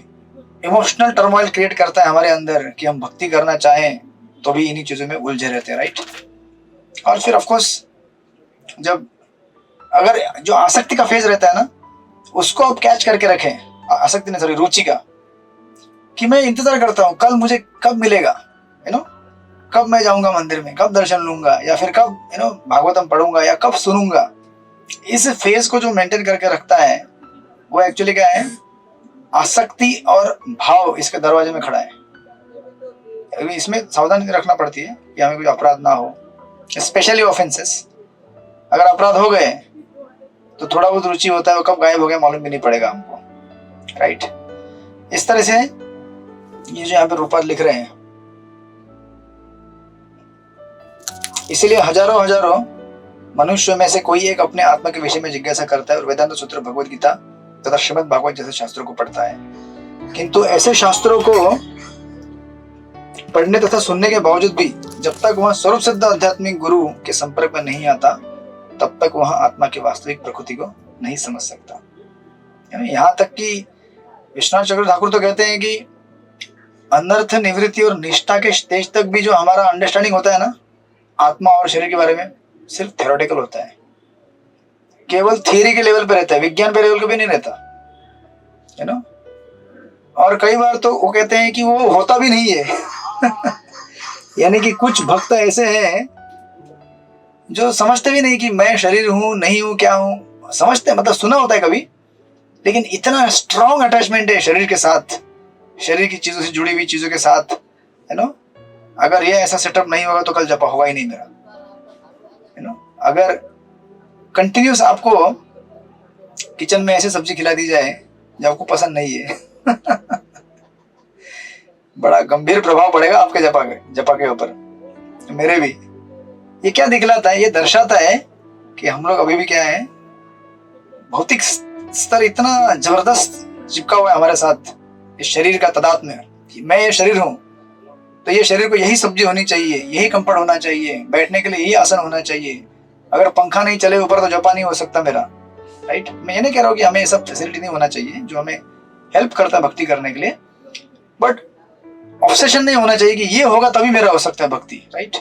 इमोशनल टर्मोइल क्रिएट करता है हमारे अंदर कि हम भक्ति करना चाहें तो भी इन्हीं चीजों में उलझे रहते हैं, राइट। और फिर ऑफ कोर्स जब अगर जो आसक्ति का फेज रहता है ना, उसको आप कैच करके रखें, आसक्ति नहीं सॉरी रुचि का, कि मैं इंतजार करता हूँ कल मुझे कब मिलेगा, कब मैं जाऊंगा मंदिर में, कब दर्शन लूंगा, या फिर कब भागवतम पढ़ूंगा, या कब सुनूंगा। इस फेज को जो मेंटेन करके रखता है वो एक्चुअली क्या है, आसक्ति और भाव इसके दरवाजे में खड़ा है। इसमें सावधानी रखना पड़ती है कि हमें कुछ अपराध ना हो, स्पेशली ऑफेंसेस। अगर अपराध हो गए तो थोड़ा बहुत रुचि होता है, वो कब गायब हो गया मालूम भी नहीं पड़ेगा हमको, राइट। इस तरह से ये जो यहाँ पे रूपा लिख रहे हैं, इसीलिए हजारों मनुष्यों में से कोई एक अपने आत्मा के विषय में जिज्ञासा करता है और वेदांत सूत्र, भगवद गीता तथा श्रीमद् भागवत जैसे शास्त्रों को पढ़ता है। किंतु ऐसे शास्त्रों को पढ़ने तथा सुनने के बावजूद भी जब तक वह स्वरूप सिद्ध आध्यात्मिक गुरु के संपर्क में नहीं आता, तब तक वह आत्मा की वास्तविक प्रकृति को नहीं समझ सकता। यहाँ तक कि विश्वनाथ चक्रवर्ती ठाकुर तो कहते हैं कि अनर्थ निवृत्ति और निष्ठा के स्टेज तक भी जो हमारा अंडरस्टैंडिंग होता है ना आत्मा और शरीर के बारे में, सिर्फ थ्योरेटिकल होता है, केवल थियरी के लेवल पे रहता है, विज्ञान पे लेवल पे भी नहीं रहता, है ना। और कई बार तो वो कहते हैं कि वो होता भी नहीं है। यानी कि कुछ भक्त ऐसे हैं जो समझते भी नहीं कि मैं शरीर हूं, नहीं हूं, क्या हूं। समझते मतलब सुना होता है कभी, लेकिन इतना स्ट्रॉन्ग अटैचमेंट है शरीर के साथ, शरीर की चीजों से जुड़ी हुई चीजों के साथ, है ना। अगर ये ऐसा सेटअप नहीं होगा तो कल जपा होगा ही नहीं मेरा, है ना। अगर कंटिन्यूस आपको किचन में ऐसे सब्जी खिला दी जाए जो आपको पसंद नहीं है, बड़ा गंभीर प्रभाव पड़ेगा आपके जपा के ऊपर, मेरे भी। ये क्या दिखलाता है, ये दर्शाता है कि हम लोग अभी भी क्या है, भौतिक स्तर इतना जबरदस्त चिपका हुआ है हमारे साथ इस शरीर का तादाद में कि मैं ये शरीर हूं, तो ये शरीर को यही सब्जी होनी चाहिए, यही कंफर्ट होना चाहिए, बैठने के लिए यही आसन होना चाहिए। अगर पंखा नहीं चले ऊपर तो जपा नहीं हो सकता मेरा, राइट। मैं ये नहीं कह रहा हूँ कि हमें ये सब फैसिलिटी नहीं होना चाहिए जो हमें हेल्प करता है भक्ति करने के लिए, बट ऑब्सेशन नहीं होना चाहिए कि ये होगा तभी मेरा हो सकता है भक्ति, राइट।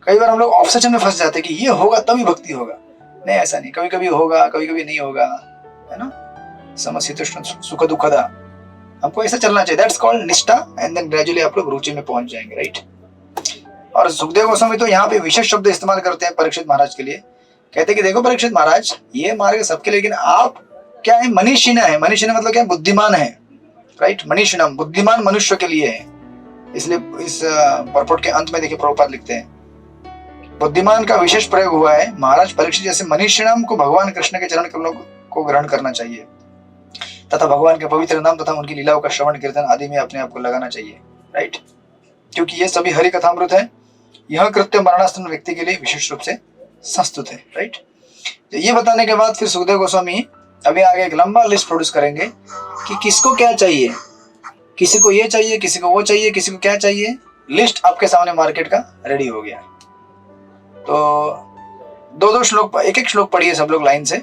कई बार हम लोग ऑब्सेशन में फंस जाते हैं कि ये होगा तभी भक्ति होगा। नहीं, ऐसा नहीं, कभी कभी होगा, कभी कभी नहीं होगा, है ना। समशीतोष्ण सुख दुखदा, हमको ऐसा चलना चाहिए। दैट्स कॉल्ड निष्ठा, एंड देन ग्रेजुअली आप लोग रुचि में पहुंच जाएंगे, राइट। और सुखदेव गोस्वामी तो यहाँ पे विशेष शब्द इस्तेमाल करते हैं परीक्षित महाराज के लिए। कहते हैं कि देखो परीक्षित महाराज, ये मार्ग सबके लिए, लेकिन आप क्या है, मनीषिण है। मनीषिण मतलब क्या है, बुद्धिमान है, राइट। मनीषिणम बुद्धिमान मनुष्य के लिए है। इसलिए इस परपोर्ट के अंत में देखिए प्रभुपाद लिखते हैं, बुद्धिमान का विशेष प्रयोग हुआ है। महाराज परीक्षित जैसे मनीषिणम को भगवान कृष्ण के चरण कमलों को ग्रहण करना चाहिए तथा भगवान के पवित्र नाम तथा उनकी लीलाओं का श्रवण कीर्तन आदि में अपने आप को लगाना चाहिए, राइट। क्योंकि ये सभी हरि कथामृत है। यह कृत्य मरणासन व्यक्ति के लिए विशेष रूप से संस्तुत है, राइट। तो ये बताने के बाद फिर सुखदेव गोस्वामी अभी आगे एक लंबा लिस्ट प्रोड्यूस करेंगे कि किसको क्या चाहिए, किसी को ये चाहिए, किसी को वो चाहिए, किसी को क्या चाहिए। लिस्ट आपके सामने मार्केट का रेडी हो गया। तो दो दो श्लोक, एक एक श्लोक पढ़िए सब लोग लाइन से।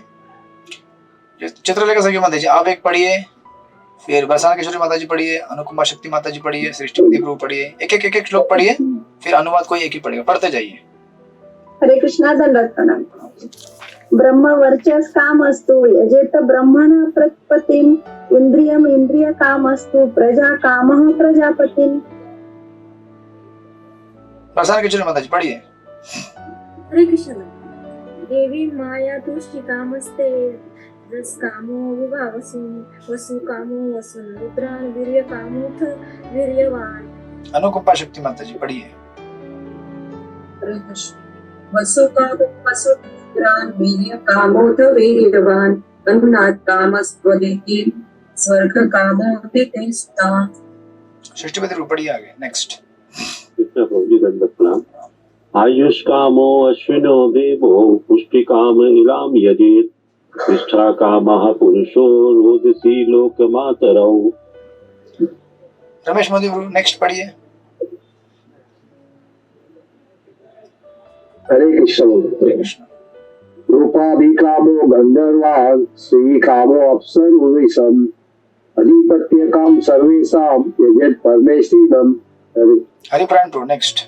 चित्रलेखा सखी माता जी आप एक पढ़िए, फिर बरसाना किशोरी माता जी पढ़िए, अनुकुंभा शक्ति माता जी पढ़िए, सृष्टिपति प्रभु पढ़िए, एक एक श्लोक पढ़िए, फिर अनुवाद कोई एक ही पढ़ेगा, पढ़ते जाइए। हरे कृष्णा, दंडवत प्रणाम। ब्रह्म वर्चस कामस्तु यजेत ब्रह्मण प्रतिपत्तिम, इंद्रियम इंद्रिय कामस्तु प्रजा कामः प्रजापतिम। बरसाना किशोरी माता जी पढ़िए। हरे कृष्ण। देवी माया तुष्टि कामस्ते रस कामो विभावसु वसु कामो वसुन रुद्रान वीर्य कामोथ वीर्यवान। अनुकुंभा शक्ति माता जी पढ़िए। वसु कामो वसु रुद्रान वीर्य कामोथ वीर्यवान, अनुनाद कामस्त्वदिति स्वर्ग कामो दितेस्ता। सृष्टिपति प्रभु पढ़िए आगे। नेक्स्ट। आयुष कामो अश्विनो देवो पुष्टि काम इलाम यजेत, निष्ठा कामः पुरुषो रोदसी लोकमातरौ। रमेश मोदी प्रभु नेक्स्ट पढ़िए। हरे कृष्ण। रूपाभिकामो गंधर्वान्, श्री कामो अप्सरोऽविषम्, अधिपत्य काम सर्वेषां यजेत परमेश्वरम्। हरिप्राण प्रभु नेक्स्ट।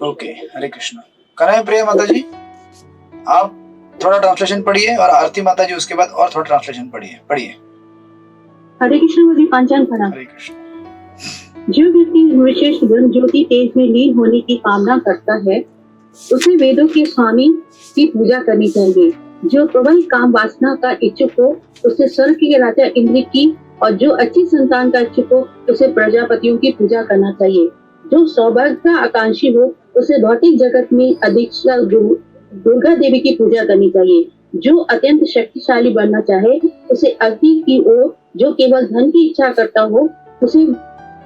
ओके, हरे कृष्ण। कन्हैया प्रिया माता जी आप थोड़ा ट्रांसलेशन पढ़िए और आरती माता जी उसके बाद और थोड़ा ट्रांसलेशन पढ़िए। हरे कृष्ण मुझे पंचांग प्रणाम। हरे कृष्ण। जो व्यक्ति विशेष ब्रह्म ज्योति तेज में लीन होने की कामना करता है उसे वेदों के स्वामी की पूजा करनी चाहिए। जो प्रबल काम वासना का इच्छुक हो उसे स्वर्ग के राजा इंद्र की, और जो अच्छी संतान का इच्छुक हो उसे प्रजापतियों की पूजा करना चाहिए। जो सौभाग्य का आकांक्षी हो उसे भौतिक जगत में अधिष्ठा दुर्गा देवी की पूजा करनी चाहिए। जो अत्यंत शक्तिशाली बनना चाहे उसे अग्नि की ओर, जो केवल धन की इच्छा करता हो उसे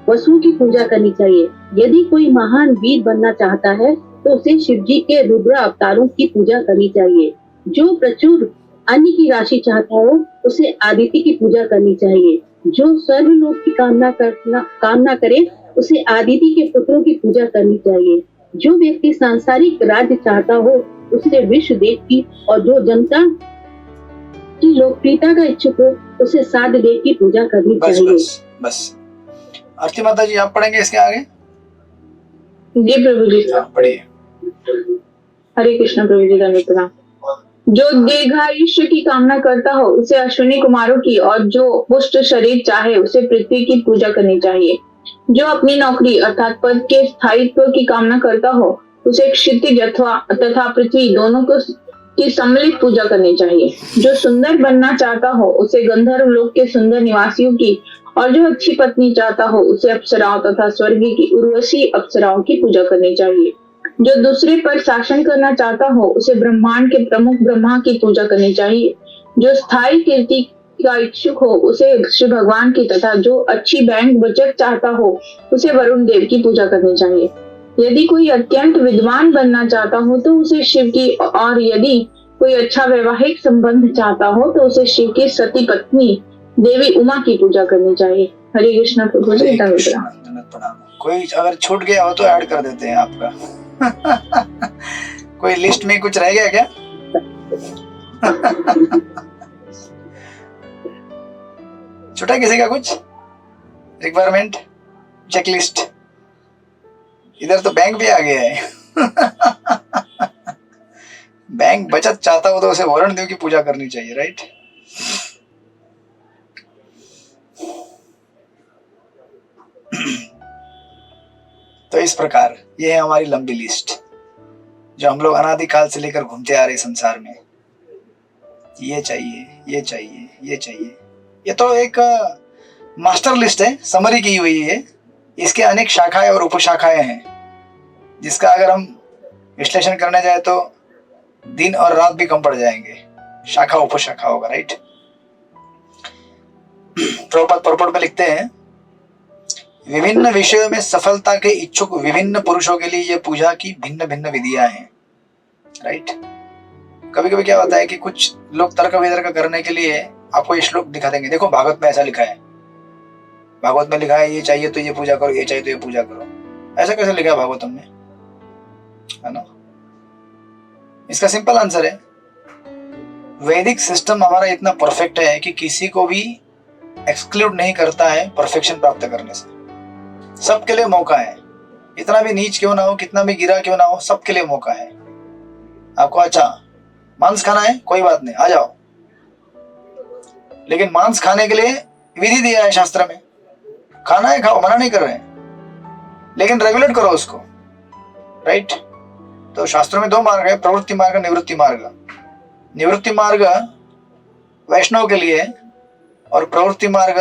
वसुओं की पूजा करनी चाहिए। यदि कोई महान वीर बनना चाहता है तो उसे शिव जी के रुद्र अवतारों की पूजा करनी चाहिए। जो प्रचुर अन्न की राशि चाहता हो उसे आदित्य की पूजा करनी चाहिए। जो सर्वलोक की कामना करे उसे आदित्य के पुत्रों की पूजा करनी चाहिए। जो व्यक्ति सांसारिक राज्य चाहता हो उसे विश्व देव की, और जो जनता की लोकप्रियता का इच्छुक हो उसे साध देव की पूजा करनी चाहिए। बस। आरती माता जी आप पढ़ेंगे इसके आगे? जी प्रभु जी। पढ़िए। हरे कृष्ण प्रभु जी, दंडवत प्रणाम। जो दीर्घायुष्य की कामना करता हो उसे अश्विनी कुमारों की, और जो पुष्ट शरीर चाहे उसे पृथ्वी की पूजा करनी चाहिए। जो अपनी नौकरी अर्थात पद के स्थायित्व की कामना करता हो उसे क्षितिज तथा पृथ्वी दोनों को की सम्मिलित पूजा करनी चाहिए। जो सुंदर बनना चाहता हो उसे गंधर्व लोक के सुंदर निवासियों की, और जो अच्छी पत्नी चाहता हो उसे अप्सराओं तथा स्वर्ग की उर्वशी अप्सराओं की पूजा करनी चाहिए। जो दूसरे पर शासन करना चाहता हो उसे ब्रह्मांड के प्रमुख ब्रह्मा की पूजा करनी चाहिए। जो स्थायी कीर्ति का इच्छुक हो उसे श्री भगवान की, तथा जो अच्छी बैंक बचत चाहता हो उसे वरुण देव की पूजा करनी चाहिए। यदि कोई अत्यंत विद्वान बनना चाहता हो तो उसे शिव की, और यदि कोई अच्छा वैवाहिक संबंध चाहता हो तो उसे शिव की सती पत्नी देवी उमा की पूजा करनी चाहिए। हरे कृष्ण प्रभु जी, दंडवत प्रणाम। कोई अगर छूट गया हो तो ऐड कर देते हैं आपका। कोई लिस्ट में कुछ रह गया क्या? छूटा किसी का कुछ रिक्वायरमेंट चेकलिस्ट? इधर तो बैंक भी आ गया है। बैंक बचत चाहता हो तो उसे वरुण देव की पूजा करनी चाहिए, राइट? तो इस प्रकार ये है हमारी लंबी लिस्ट जो हम लोग अनादिकाल से लेकर घूमते आ रहे संसार में। ये चाहिए, ये चाहिए, ये चाहिए। ये तो एक मास्टर लिस्ट है, समरी की हुई है। इसके अनेक शाखाएं और उपशाखाएं हैं जिसका अगर हम विश्लेषण करने जाए तो दिन और रात भी कम पड़ जाएंगे। शाखा उपशाखा होगा, राइट? प्रभुपाद पर्पट में लिखते हैं, विभिन्न विषयों में सफलता के इच्छुक विभिन्न पुरुषों के लिए यह पूजा की भिन्न भिन्न विधियां हैं, राइट? कभी कभी क्या होता है कि कुछ लोग तर्क वितर्क करने के लिए आपको ये श्लोक दिखा देंगे, देखो भागवत में ऐसा लिखा है, भागवत में लिखा है ये चाहिए तो ये पूजा करो, ये चाहिए तो ये पूजा करो। ऐसा कैसे लिखा है भागवतम में, है ना? इसका सिंपल आंसर है, वैदिक सिस्टम हमारा इतना परफेक्ट है कि किसी को भी एक्सक्लूड नहीं करता है परफेक्शन प्राप्त करने से। सबके लिए मौका है, इतना भी नीच क्यों ना हो, कितना भी गिरा क्यों ना हो, सबके लिए मौका है। आपको अच्छा मांस खाना है, कोई बात नहीं, आ जाओ, लेकिन मांस खाने के लिए विधि दिया है शास्त्र में, खाना है खाओ, मना नहीं कर रहे हैं, लेकिन रेगुलेट करो उसको, राइट? तो शास्त्रों में दो मार्ग है, प्रवृत्ति मार्ग, निवृत्ति मार्ग। निवृत्ति मार्ग वैष्णव के लिए और प्रवृत्ति मार्ग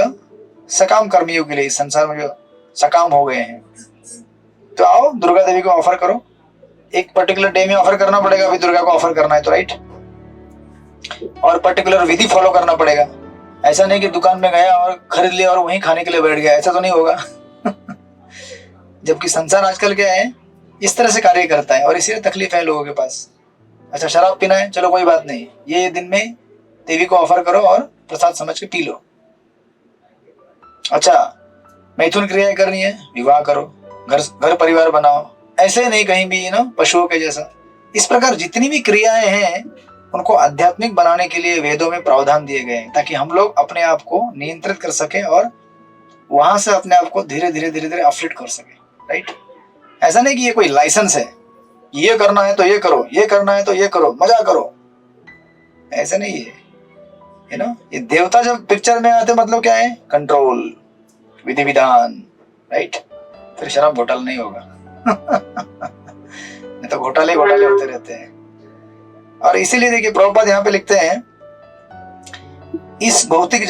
सकाम कर्मियों के लिए, संसार में जो सकाम हो गए हैं। तो आओ दुर्गा देवी को ऑफर करो, एक पर्टिकुलर डे में ऑफर करना पड़ेगा, अभी दुर्गा को ऑफर करना है तो, राइट? और पर्टिकुलर विधि फॉलो करना पड़ेगा। ऐसा नहीं कि दुकान में गया और खरीद लिया और वहीं खाने के लिए बैठ गया, ऐसा तो नहीं होगा। जबकि संसार आजकल क्या है, इस तरह से कार्य करता है और इसीलिए तकलीफ है लोगों के पास। अच्छा शराब पीना है, चलो कोई बात नहीं, ये दिन में देवी को ऑफर करो और प्रसाद समझ के पी लो। अच्छा मैथुन क्रियाएं करनी है, विवाह करो, घर परिवार बनाओ, ऐसे नहीं कहीं भी पशुओं के जैसा। इस प्रकार जितनी भी क्रियाएं हैं उनको आध्यात्मिक बनाने के लिए वेदों में प्रावधान दिए गए हैं, ताकि हम लोग अपने आप को नियंत्रित कर सके और वहां से अपने आप को धीरे धीरे अपलिफ्ट कर सके, राइट? ऐसा नहीं कि ये कोई लाइसेंस है, ये करना है तो ये करो, ये करना है तो ये करो, मजा करो, ऐसा नहीं है, ये देवता जब पिक्चर में आते मतलब क्या है, कंट्रोल, विधि विधान, राइट? फिर शराब घोटाला नहीं होगा। नहीं तो घोटाले होते रहते हैं। और इसीलिए देखिए प्रभुपाद यहाँ पे लिखते हैं, इस भौतिक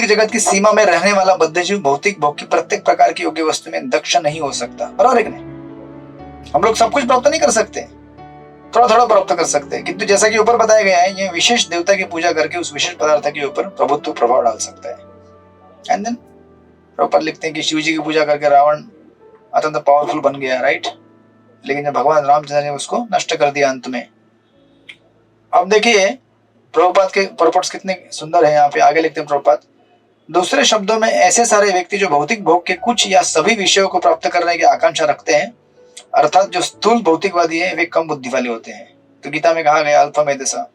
जगत की सीमा में रहने वाला बद्धजीव भौतिक भोग की प्रत्येक प्रकार की योग्य वस्तु में दक्ष नहीं हो सकता। बराबर है कि नहीं? हम लोग सब कुछ प्राप्त नहीं कर सकते, थोड़ा थोड़ा प्राप्त कर सकते हैं, किंतु जैसा कि ऊपर बताया गया है, ये विशेष देवता की पूजा करके उस विशेष पदार्थ के ऊपर प्रभुत्व प्रभाव डाल सकता है। एंड देन प्रभुपाद लिखते हैं कि शिव जी की पूजा करके रावण अत्यंत पावरफुल बन गया, राइट? लेकिन जब भगवान रामचंद्र ने उसको नष्ट कर दिया अंत में। अब देखिए प्रभुपाद के परपोर्ट्स कितने सुंदर हैं। यहाँ पे आगे लिखते हैं प्रभुपाद, दूसरे शब्दों में ऐसे सारे व्यक्ति जो भौतिक भोग के कुछ या सभी विषयों को प्राप्त करने की आकांक्षा रखते हैं, अर्थात जो स्थूल भौतिकवादी है, वे कम बुद्धि वाले होते हैं। तो गीता में कहा गया अल्पमेधसा,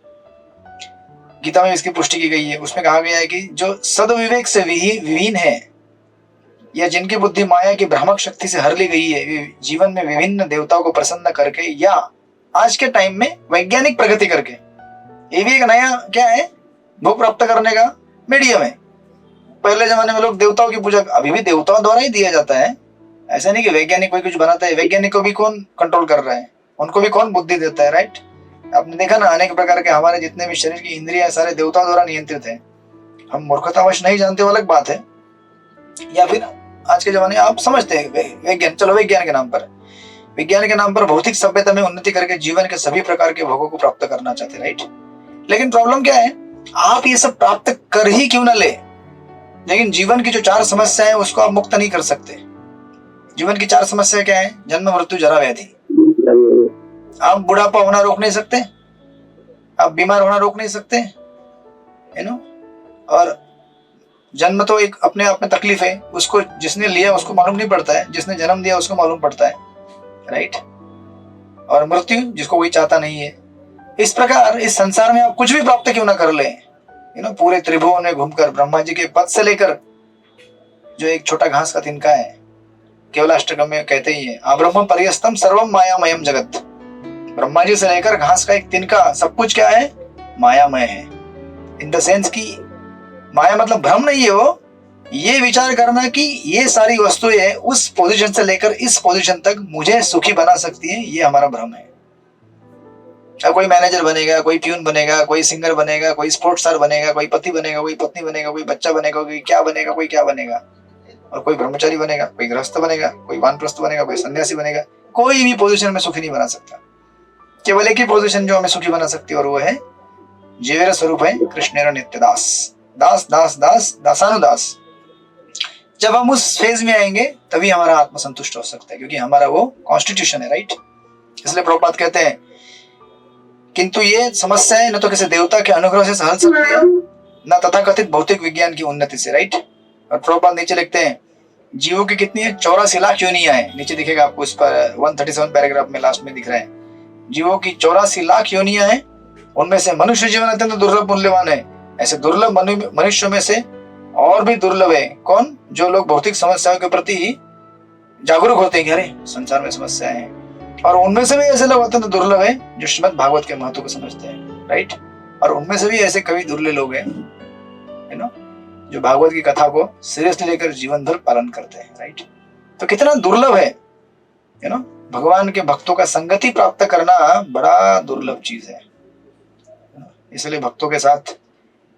गीता में इसकी पुष्टि की गई है। उसमें कहा गया है कि जो सद्विवेक से विहीन है या जिनकी बुद्धि माया की भ्रामक शक्ति से हर ली गई है, वे जीवन में विभिन्न देवताओं को प्रसन्न करके या आज के टाइम में वैज्ञानिक प्रगति करके, ये भी एक नया क्या है, भोग प्राप्त करने का मीडियम है। पहले जमाने में लोग देवताओं की पूजा अभी भी देवताओं द्वारा ही दिया जाता है, ऐसा नहीं कि वैज्ञानिक कोई कुछ बनाता है। वैज्ञानिक को भी कौन कंट्रोल कर रहा है, उनको भी कौन बुद्धि देता है, राइट? आपने देखा ना, अनेक प्रकार के हमारे जितने भी शरीर की इंद्रियां सारे देवताओं द्वारा नियंत्रित है। हम मूर्खतावश नहीं जानते, वो अलग बात है, या फिर आज के जमाने आप समझते हैं विज्ञान, चलो विज्ञान के नाम पर भौतिक सभ्यता में उन्नति करके जीवन के सभी प्रकार के भोगों को प्राप्त करना चाहते हैं, राइट? लेकिन प्रॉब्लम क्या है, आप ये सब प्राप्त कर ही क्यों ना ले, लेकिन जीवन की जो 4 समस्या है उसको आप मुक्त नहीं कर सकते। जीवन की 4 समस्या क्या है? जन्म, मृत्यु, जरा, व्याधि। आप बुढ़ापा होना रोक नहीं सकते, आप बीमार होना रोक नहीं सकते, और जन्म तो एक अपने आप में तकलीफ है, उसको जिसने लिया उसको मालूम नहीं पड़ता है, जिसने जन्म दिया उसको मालूम पड़ता है, राइट? और मृत्यु जिसको कोई चाहता नहीं है। इस प्रकार इस संसार में आप कुछ भी प्राप्त क्यों ना कर ले, पूरे त्रिभुवन में घूमकर ब्रह्मा जी के पद से लेकर जो एक छोटा घास का तिनका है, केवलाष्टकम में कहते ही है, अब्रह्म पर्यस्तम सर्वम मायामयम जगत। ब्रह्मा जी से लेकर घास का एक तिनका सब कुछ क्या है, मायामय है। इन द सेंस की माया मतलब भ्रम नहीं है, वो ये विचार करना कि ये सारी वस्तुएं उस पोजीशन से लेकर इस पोजीशन तक मुझे सुखी बना सकती है, ये हमारा भ्रम है। अब कोई मैनेजर बनेगा, कोई प्यून बनेगा, कोई सिंगर बनेगा, कोई स्पोर्ट्स स्टार बनेगा, कोई पति बनेगा, कोई पत्नी बनेगा, कोई बच्चा बनेगा, कोई क्या बनेगा, और कोई ब्रह्मचारी बनेगा, कोई गृहस्थ बनेगा, कोई वानप्रस्थ बनेगा, कोई सन्यासी बनेगा। कोई भी पोजीशन में सुखी नहीं बना सकता। केवल एक ही पोजीशन जो हमें सुखी बना सकती है और वो है जीवेर स्वरूप है कृष्णेर नित्य दास, दास दास दास दासानुदास। जब हम उस फेज में आएंगे तभी हमारा आत्मा संतुष्ट हो सकता है, क्योंकि हमारा वो कॉन्स्टिट्यूशन है, राइट? इसलिए प्रभुपाद कहते हैं किंतु ये समस्याएं न तो किसी देवता के अनुग्रह से हल सकती है, न तथाकथित भौतिक विज्ञान की उन्नति से, राइट। और प्रभुपाद नीचे लिखते हैं जीवों की कितनी है, 84 लाख योनियां हैं। नीचे दिखेगा आपको, इस पर 137 पैराग्राफ में लास्ट में दिख रहा है। जीवों की 84 लाख योनियां हैं, उनमें से मनुष्य जीवन अत्यंत दुर्लभ मूल्यवान है। ऐसे दुर्लभ मनुष्यों में से और भी दुर्लभ है कौन, जो लोग भौतिक समस्याओं के प्रति जागरूक होते हैं कि अरे संसार में समस्याएं हैं। और उनमें से भी ऐसे लोग अत्यंत दुर्लभ है जो श्रीमद् भागवत के महत्व को समझते हैं, राइट। और उनमें से भी ऐसे कवि दुर्लभ लोग हैं, यू नो, जो भागवत की कथा को सीरियसली लेकर जीवन भर पालन करते हैं, राइट। तो कितना दुर्लभ है, यू नो, भगवान के भक्तों का संगति प्राप्त करना बड़ा दुर्लभ चीज है। इसलिए भक्तों के साथ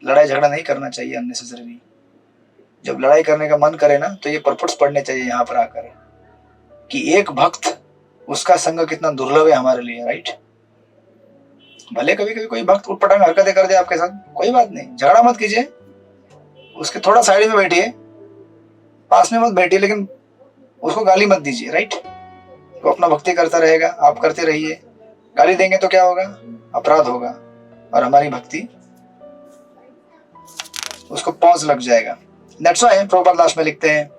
लड़ाई झगड़ा नहीं करना चाहिए अननेसेसरी। जब लड़ाई करने का मन करे ना तो ये परपुट्स पढ़ने चाहिए यहाँ पर आकर कि एक भक्त, उसका संग कितना दुर्लभ है हमारे लिए, राइट। भले कभी कभी कोई भक्त उटपटांग हरकतें कर दे आपके साथ, कोई बात नहीं, झगड़ा मत कीजिए, उसके थोड़ा साइड में बैठिए, पास में मत बैठिए, लेकिन उसको गाली मत दीजिए, राइट। वो अपना भक्ति करता रहेगा, आप करते रहिए। गाली देंगे तो क्या होगा, अपराध होगा और हमारी भक्ति उसको पॉज लग जाएगा। दैट्स व्हाई प्रभुपाद लास्ट में लिखते हैं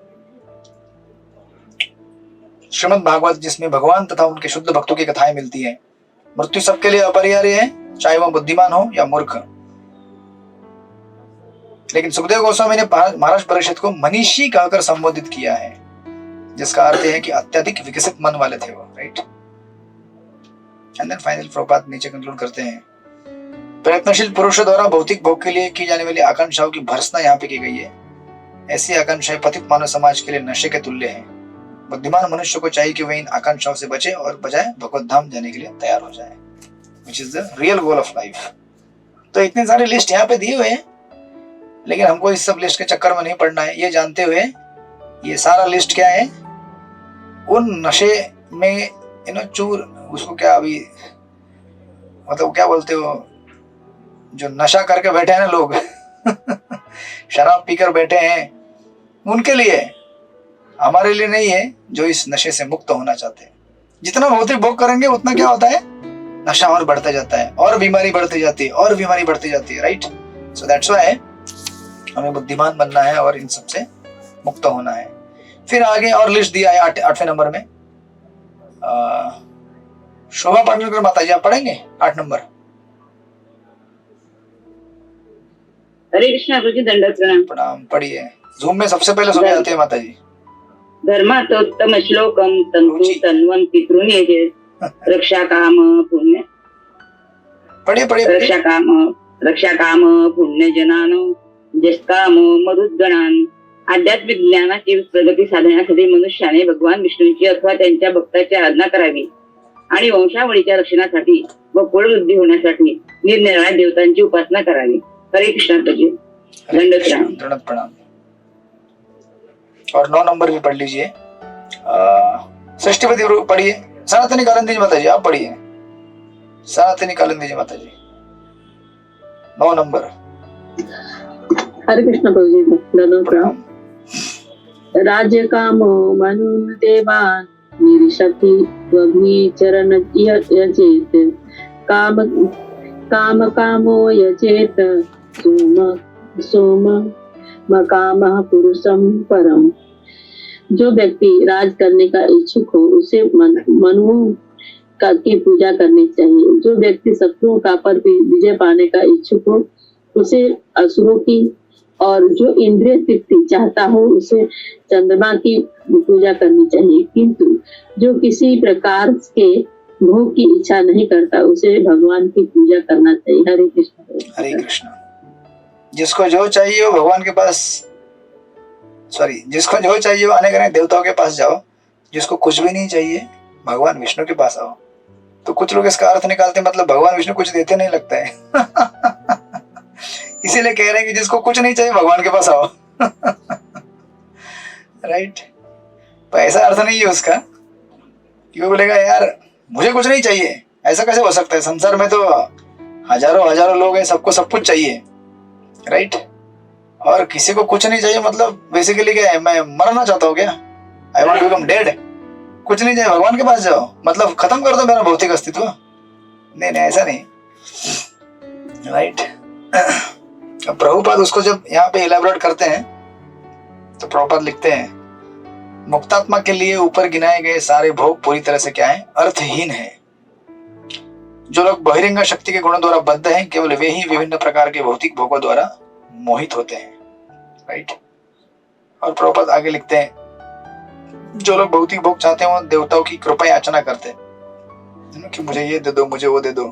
श्रीमद् भागवत, जिसमें भगवान तथा उनके शुद्ध भक्तों की कथाएं मिलती हैं। मृत्यु सबके लिए अपरिहार्य है, चाहे वह बुद्धिमान हो या मूर्ख। लेकिन सुखदेव गोस्वामी ने महाराज परीक्षित को मनीषी कहकर संबोधित किया है, जिसका अर्थ है कि अत्यधिक विकसित मन वाले थे वो, right. And then final Prabhupada नीचे कंक्लूड करते हैं, प्रयत्नशील पुरुषों द्वारा भौतिक भोग के लिए की जाने वाली आकांक्षाओं की भर्त्सना यहाँ पे की गई है। ऐसी आकांक्षाएं पतित मानव समाज के लिए नशे के तुल्य हैं। बुद्धिमान मनुष्य को चाहिए कि वह इन आकांक्षाओं से बचे और बजाय भगवत धाम जाने के लिए तैयार हो जाए, which is the real goal of life. तो इतने सारे लिस्ट यहाँ पे दिए हुए हैं, लेकिन हमको इस सब लिस्ट के चक्कर में नहीं पड़ना है। ये जानते हुए ये सारा लिस्ट क्या है, उन नशे में यू नो चूर, उसको क्या अभी मतलब क्या बोलते हो, जो नशा करके बैठे हैं ना लोग शराब पीकर बैठे हैं, उनके लिए, हमारे लिए नहीं है जो इस नशे से मुक्त होना चाहते हैं। जितना भौतिक भोग करेंगे उतना क्या होता है, नशा और बढ़ता जाता है, और बीमारी बढ़ती जाती है, और बीमारी बढ़ती जाती है, राइट। सो दैट्स व्हाई हमें बुद्धिमान बनना है और इन सब से मुक्त होना है। फिर आगे और लिस्ट दिया है 8वें नंबर में। शोभा पाटनकर माता जी आप पढ़ेंगे 8 नंबर। हरे कृष्णा गुरुजी, दंडवत प्रणाम। प्रणाम, पढ़िए। जूम में सबसे पहले सुन जाते हैं माता जी। धर्मातोत्तम श्लोकम तंतु तन्वन् पितॄन् रक्षा काम पुण्य, पढ़िए पढ़िए। रक्षा काम पुण्य जनानो जस्कामो मरुद्गणान। आध्यात्मिक ज्ञानाची प्रगती साधण्यासाठी मनुष्याने भगवान विष्णूंची अथवा त्यांच्या भक्ताची आराधना करावी आणि वंशावळीच्या रक्षणासाठी व कुळवृद्धी होण्यासाठी निरनिराळ्या देवतांची उपासना करावी। हरे कृष्णा जी, दंडवत प्रणाम। और 9 नंबर भी पढ़ लीजिए। षष्ठीपति पढ़िए। सनातनी कालिंदी जी माता जी आप पढ़िए। सनातनी कालिंदी जी माता जी 9 नंबर। हरे कृष्ण प्रभु जी, दंडवत प्रणाम। राज्य कामो मनुन देवान निरिशति त्वग्नि चरण यजेत। काम काम कामो यजेत सोम सोम मकामः पुरुषम परम। जो व्यक्ति राज करने का इच्छुक हो उसे मनुओं की पूजा करनी चाहिए। जो व्यक्ति शत्रुओं का पर विजय पाने का इच्छुक हो उसे असुरों की, और जो इंद्रिय तृप्ति चाहता हो उसे चंद्रमा की पूजा करनी चाहिए। किंतु जो किसी प्रकार के भोग की इच्छा नहीं करता उसे भगवान की पूजा करना चाहिए। हरे कृष्ण। हरे कृष्ण। जिसको जो चाहिए वो भगवान के पास, जिसको जो चाहिए वो अनेक देवताओं के पास जाओ। जिसको कुछ भी नहीं चाहिए भगवान विष्णु के पास आओ। तो कुछ लोग इसका अर्थ निकालते हैं मतलब भगवान विष्णु कुछ देते नहीं लगता है इसीलिए कह रहे हैं कि जिसको कुछ नहीं चाहिए भगवान के पास आओ राइट। तो ऐसा अर्थ नहीं है उसका कि वो बोलेगा यार मुझे कुछ नहीं चाहिए, ऐसा कैसे हो सकता है। संसार में तो हजारों लोग हैं, सबको सब कुछ चाहिए, राइट। और किसी को कुछ नहीं चाहिए मतलब बेसिकली क्या है, मैं मरना चाहता हूँ क्या, I want to become dead. कुछ नहीं चाहिए भगवान के पास जाओ मतलब खत्म कर दो मेरा भौतिक अस्तित्व। नहीं ऐसा नहीं। राइट। अब प्रभुपाद उसको जब यहाँ पे इलेबोरेट करते हैं तो प्रभुपाद लिखते हैं, मुक्तात्मा के लिए ऊपर गिनाए गए सारे भोग पूरी तरह से क्या है, अर्थहीन है। जो लोग बहिरंग शक्ति के गुणों द्वारा बद्ध हैं, केवल वे ही विभिन्न प्रकार के भौतिक भोगों द्वारा मोहित होते हैं। राइट। और प्रभुपाद आगे लिखते हैं, जो लोग भौतिक भोग चाहते हैं वो देवताओं की कृपा याचना करते हैं कि मुझे ये दे दो, मुझे वो दे दो।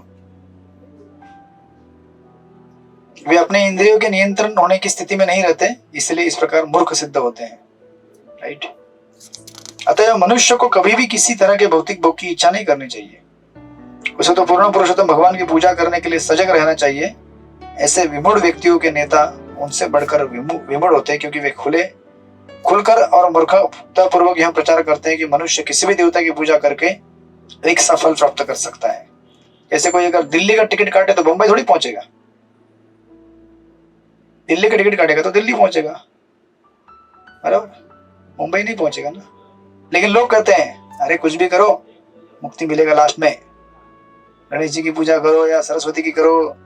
वे अपने इंद्रियों के नियंत्रण होने की स्थिति में नहीं रहते, इसलिए इस प्रकार मूर्ख सिद्ध होते हैं। राइट। अतः मनुष्य को कभी भी किसी तरह के भौतिक भोग की इच्छा नहीं करनी चाहिए। उसे तो पूर्ण पुरुषोत्तम भगवान की पूजा करने के लिए सजग रहना चाहिए। ऐसे विमूढ़ व्यक्तियों के नेता उनसे बढ़कर विमूढ़ होते हैं, क्योंकि वे खुलकर और मूर्खतापूर्वक यह प्रचार करते हैं कि मनुष्य किसी भी देवता की पूजा करके एक सफल प्राप्त कर सकता है। जैसे कोई अगर दिल्ली का टिकट काटे तो बंबई थोड़ी पहुंचेगा, दिल्ली का टिकट काटेगा तो दिल्ली पहुंचेगा, बराबर, मुंबई नहीं पहुंचेगा ना। लेकिन लोग कहते हैं अरे कुछ भी करो मुक्ति मिलेगा लास्ट में, गणेश जी की पूजा करो या सरस्वती की करो